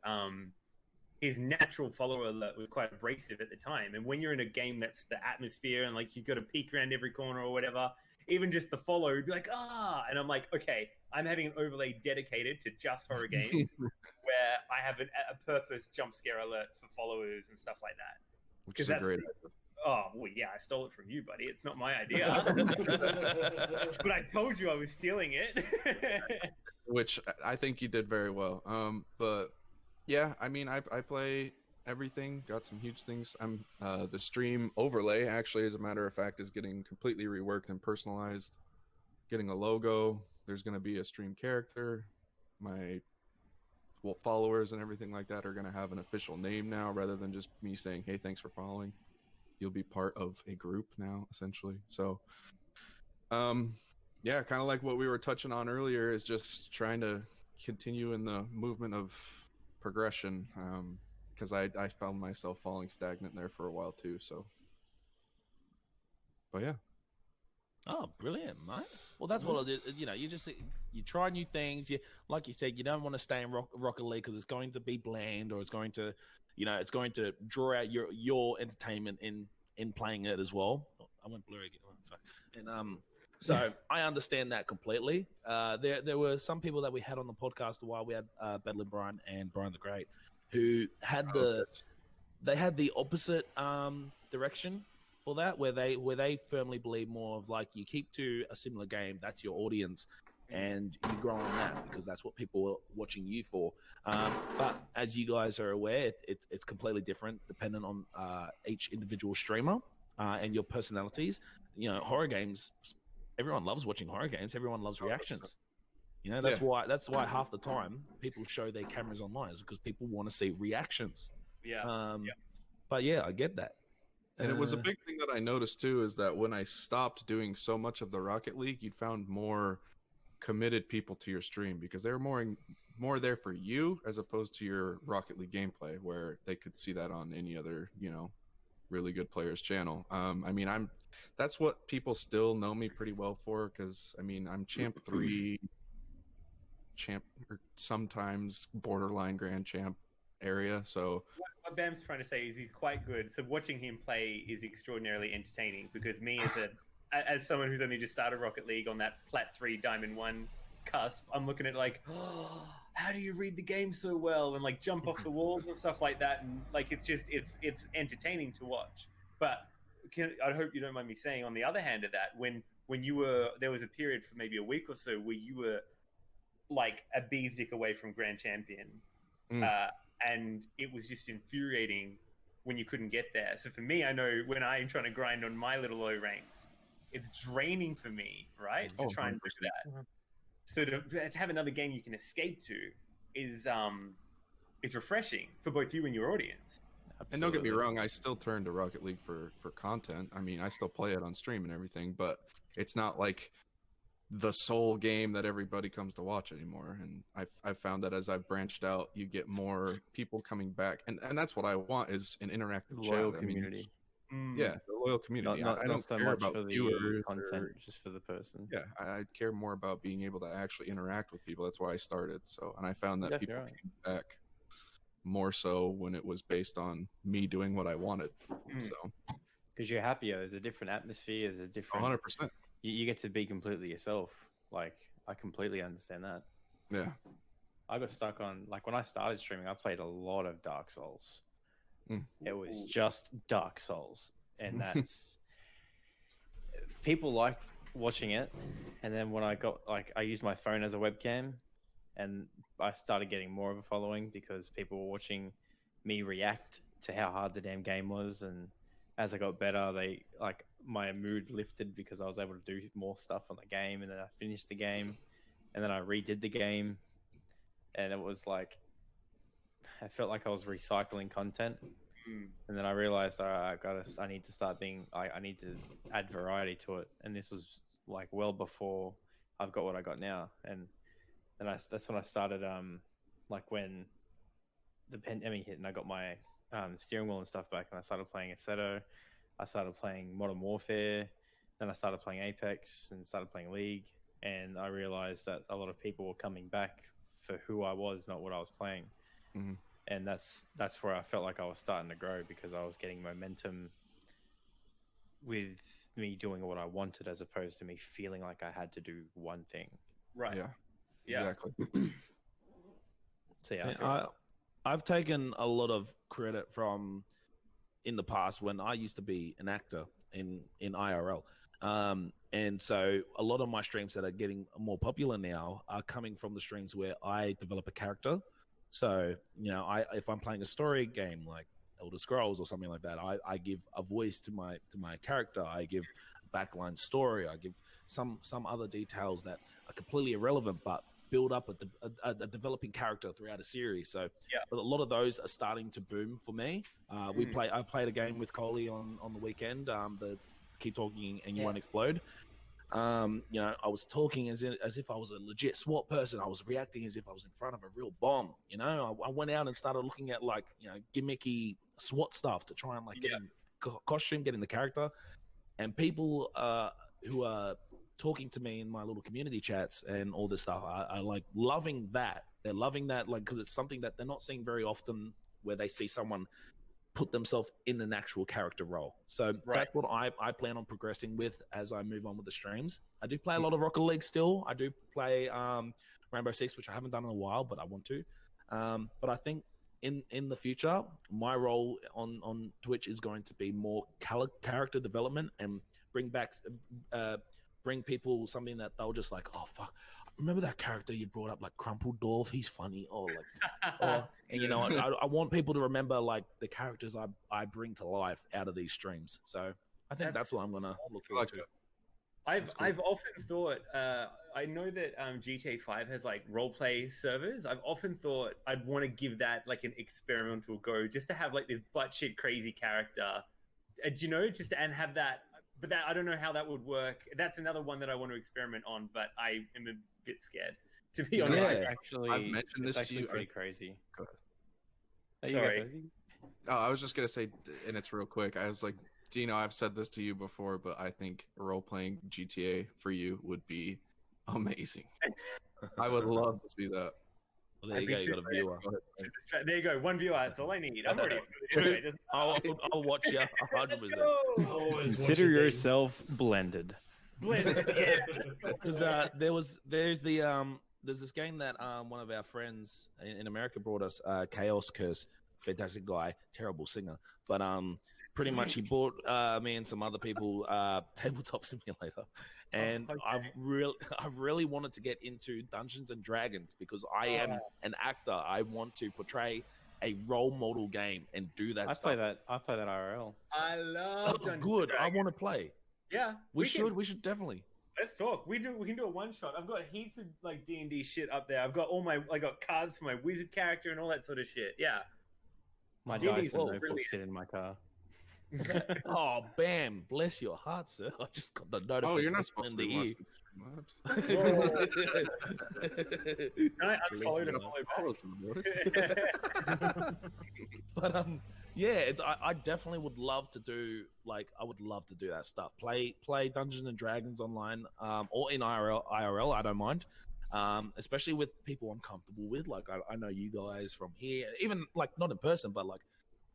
natural follower alert was quite abrasive at the time. And when you're in a game that's the atmosphere and like you've got to peek around every corner or whatever, even just the follow would be like, and I'm like, okay, I'm having an overlay dedicated to just horror games where I have a purpose jump scare alert for followers and stuff like that. Which is a great idea. Oh, well, yeah, I stole it from you, buddy. It's not my idea. But I told you I was stealing it. Which I think you did very well. But yeah, I mean, I play everything, got some huge things. I'm the stream overlay, actually, as a matter of fact, is getting completely reworked and personalized. Getting a logo. There's going to be a stream character. My followers and everything like that are going to have an official name now, rather than just me saying, hey, thanks for following. You'll be part of a group now, essentially. So yeah, kind of like what we were touching on earlier, is just trying to continue in the movement of progression, because I found myself falling stagnant there for a while too. So but yeah. Oh, brilliant, mate. Well, that's what I did. You know, you try new things. You, like you said, you don't want to stay in Rocket League because it's going to be bland, or it's going to, it's going to draw out your entertainment in playing it as well. I went blurry again. Fuck. And so I understand that completely. There were some people that we had on the podcast a while. We had Bedlam Brian and Brian the Great, who had they had the opposite direction for that, where they firmly believe more of like, you keep to a similar game, that's your audience, and you grow on that because that's what people are watching you for. But as you guys are aware, it's completely different dependent on each individual streamer and your personalities. Horror games, everyone loves watching horror games. Everyone loves reactions. That's why half the time people show their cameras online, is because people want to see reactions. But yeah, I get that. And it was a big thing that I noticed too, is that when I stopped doing so much of the Rocket League, you found more committed people to your stream, because they were more there for you as opposed to your Rocket League gameplay, where they could see that on any other, really good player's channel. I mean, that's what people still know me pretty well for, because I mean, I'm champ 3, or sometimes borderline grand champ area. So what Bam's trying to say is he's quite good. So watching him play is extraordinarily entertaining, because me as someone who's only just started Rocket League on that Plat 3 Diamond 1 cusp, I'm looking at like, how do you read the game so well, and like jump off the walls and stuff like that, and like it's entertaining to watch. But I hope you don't mind me saying, on the other hand of that, when there was a period for maybe a week or so where you were like a bee's dick away from Grand Champion. And it was just infuriating when you couldn't get there. So for me, I know when I'm trying to grind on my little low ranks, it's draining for me, right? To try and do that. So to have another game you can escape to is refreshing for both you and your audience. Absolutely. And don't get me wrong, I still turn to Rocket League for content. I mean, I still play it on stream and everything, but it's not like the sole game that everybody comes to watch anymore. And I've found that as I've branched out, you get more people coming back, and that's what I want, is an interactive loyal chat. community. Yeah, the loyal community. Not I don't so care much about for the viewers content, just for the person. Yeah, I care more about being able to actually interact with people. That's why I started. So, and I found that people came back more so when it was based on me doing what I wanted. So, because you're happier, there's a different atmosphere, there's a different 100%. You get to be completely yourself. Like, I completely understand that. Yeah. I got stuck on, like, when I started streaming, I played a lot of Dark Souls. Mm. It was just Dark Souls. and that's people liked watching it. And then when I got I used my phone as a webcam, and I started getting more of a following because people were watching me react to how hard the damn game was. And as I got better, my mood lifted because I was able to do more stuff on the game. And then I finished the game, and then I redid the game, and it was like I felt like I was recycling content. And then I realized, all right, I need to start being, I need to add variety to it. And this was like well before I've got what I got now. And that's when I started, like when the pandemic hit and I got my steering wheel and stuff back, and I started playing Assetto. I started playing Modern Warfare. Then I started playing Apex and started playing League. And I realized that a lot of people were coming back for who I was, not what I was playing. Mm-hmm. And that's where I felt like I was starting to grow, because I was getting momentum with me doing what I wanted, as opposed to me feeling like I had to do one thing. Right. Yeah. Exactly. So yeah, I've taken a lot of credit from in the past when I used to be an actor in IRL. And so a lot of my streams that are getting more popular now are coming from the streams where I develop a character. So, if I'm playing a story game like Elder Scrolls or something like that, I give a voice to my character. I give a backline story. I give some other details that are completely irrelevant, but build up a developing character throughout a series. So, but a lot of those are starting to boom for me. I played a game with Coley on the weekend. The Keep Talking and You Won't Explode. I was talking as if I was a legit SWAT person. I was reacting as if I was in front of a real bomb. I went out and started looking at gimmicky SWAT stuff to try and get in costume, get in the character. And people who are talking to me in my little community chats and all this stuff, I like loving that. They're loving that, because it's something that they're not seeing very often, where they see someone put themselves in an actual character role. So that's what I plan on progressing with as I move on with the streams. I do play a lot of Rocket League still. I do play Rainbow Six, which I haven't done in a while, but I want to. But I think in the future, my role on Twitch is going to be more character development and bring people something that they'll just like, oh fuck, remember that character you brought up, like Crumpled Dwarf? He's funny. And I want people to remember the characters I bring to life out of these streams. So I think that's what I'm gonna look forward to. I've often thought, I know that GTA 5 has roleplay servers. I've often thought I'd want to give that an experimental go, just to have this butt shit crazy character, and have that. But I don't know how that would work. That's another one that I want to experiment on, but I am a bit scared, to be honest. Yeah, actually, I've mentioned this to you. Pretty crazy. Go ahead. Sorry. Oh, I was just gonna say, and it's real quick. I was like, Dino, I've said this to you before, but I think role-playing GTA for you would be amazing. I would love to see that. Well, there you go. You got a viewer. There you go. One viewer. That's all I need. I'm ready. I'll watch you 100%. Consider yourself blended. Blended. Yeah. Because there's this game that one of our friends in America brought us, Chaos Curse. Fantastic guy, terrible singer, but pretty much he bought me and some other people Tabletop Simulator, and I've really wanted to get into Dungeons and Dragons because I am an actor. I want to portray a role model game and do that. I play that IRL. I love Dungeons good. I want to play. Yeah, we should definitely. Let's talk. We can do a one shot. I've got heaps of D&D shit up there. I've got I got cards for my wizard character and all that sort of shit. Yeah. My dice and notebook sit in my car. Oh, bam! Bless your heart, sir. I just got the notification. Oh, you're not supposed to be watching I unfollowed him. But yeah, I definitely would love to do I would love to do that stuff. Play Dungeons and Dragons online, or in IRL. I don't mind. Especially with people I'm comfortable with. I know you guys from here, even not in person, but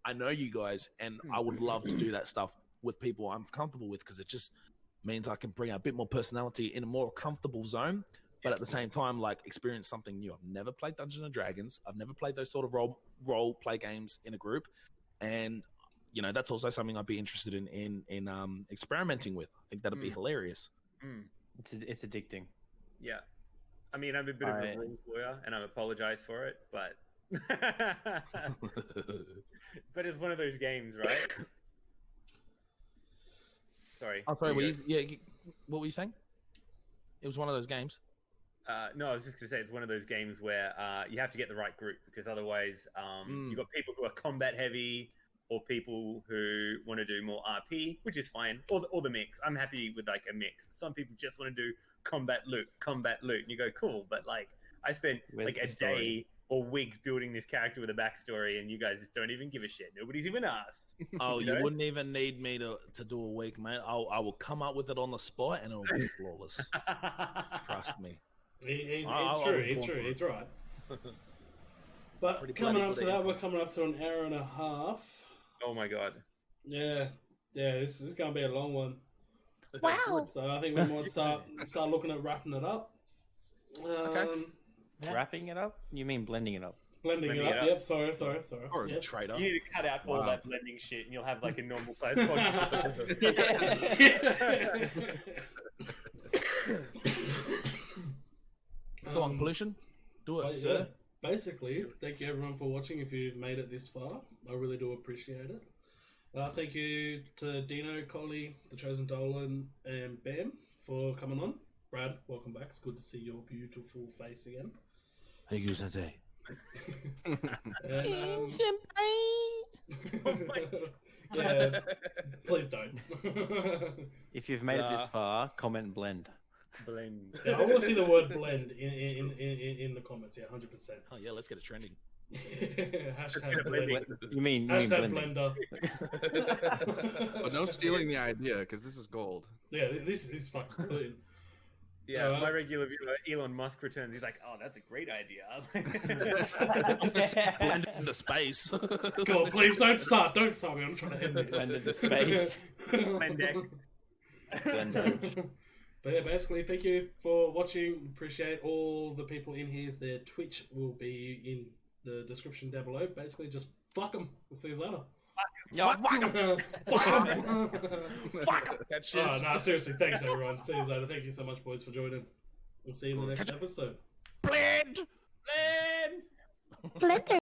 I know you guys, and I would love to do that stuff with people I'm comfortable with, because it just means I can bring a bit more personality in a more comfortable zone, but at the same time, experience something new. I've never played Dungeons and Dragons. I've never played those sort of role play games in a group, and you know, that's also something I'd be interested in experimenting with. I think that'd be hilarious. It's addicting. Yeah. I mean, I'm a bit of a rules lawyer, and I apologize for it, but but it's one of those games, right? Sorry. Oh, sorry. What were you saying? It was one of those games. No, I was just going to say it's one of those games where you have to get the right group, because otherwise you've got people who are combat heavy or people who want to do more RP, which is fine, or the mix. I'm happy with like a mix. Some people just want to do combat loot, and you go, cool, but like I spent like a day or weeks building this character with a backstory, and you guys just don't even give a shit. Nobody's even asked. Oh, you wouldn't even need me to do a week, mate. I will come up with it on the spot, and it'll be flawless. Trust me. It's true. It's right. But coming up to that, we're coming up to an hour and a half. Oh my god. Yeah. This is gonna be a long one. Wow. So I think we might start looking at wrapping it up. Okay. Wrapping it up? You mean blending it up? Blending it up. Yep. Sorry. Or Yep. trader. You need to cut out all that blending shit, and you'll have like a normal size podcast. Go on, Pollution. Do it, sir. Yeah, basically, thank you everyone for watching. If you've made it this far, I really do appreciate it. Thank you to Dino, Collie, The Chosen Dolan, and Bam for coming on. Brad, welcome back. It's good to see your beautiful face again. Thank you, Sensei. And, yeah, please don't. If you've made it this far, comment blend. Blend. Yeah, I want to see the word blend in the comments. Yeah, 100%. Oh yeah, let's get it trending. Hashtag blending. You mean Hashtag blending? blender. But no stealing the idea, because this is gold. Yeah, this is fucking brilliant. Yeah, my regular viewer, Elon Musk returns. He's like, "Oh, that's a great idea." Blend into space. Come on, please don't start. Don't start me. I'm trying to end this. Blend into space. Blending. But yeah, basically, thank you for watching. Appreciate all the people in here. Their Twitch will be in the description down below. Basically, just fuck them. We'll see you later. Fuck them. Fuck them. Oh, no, seriously, thanks everyone. See you later. Thank you so much, boys, for joining. We'll see you in the next episode. Blend. Blender.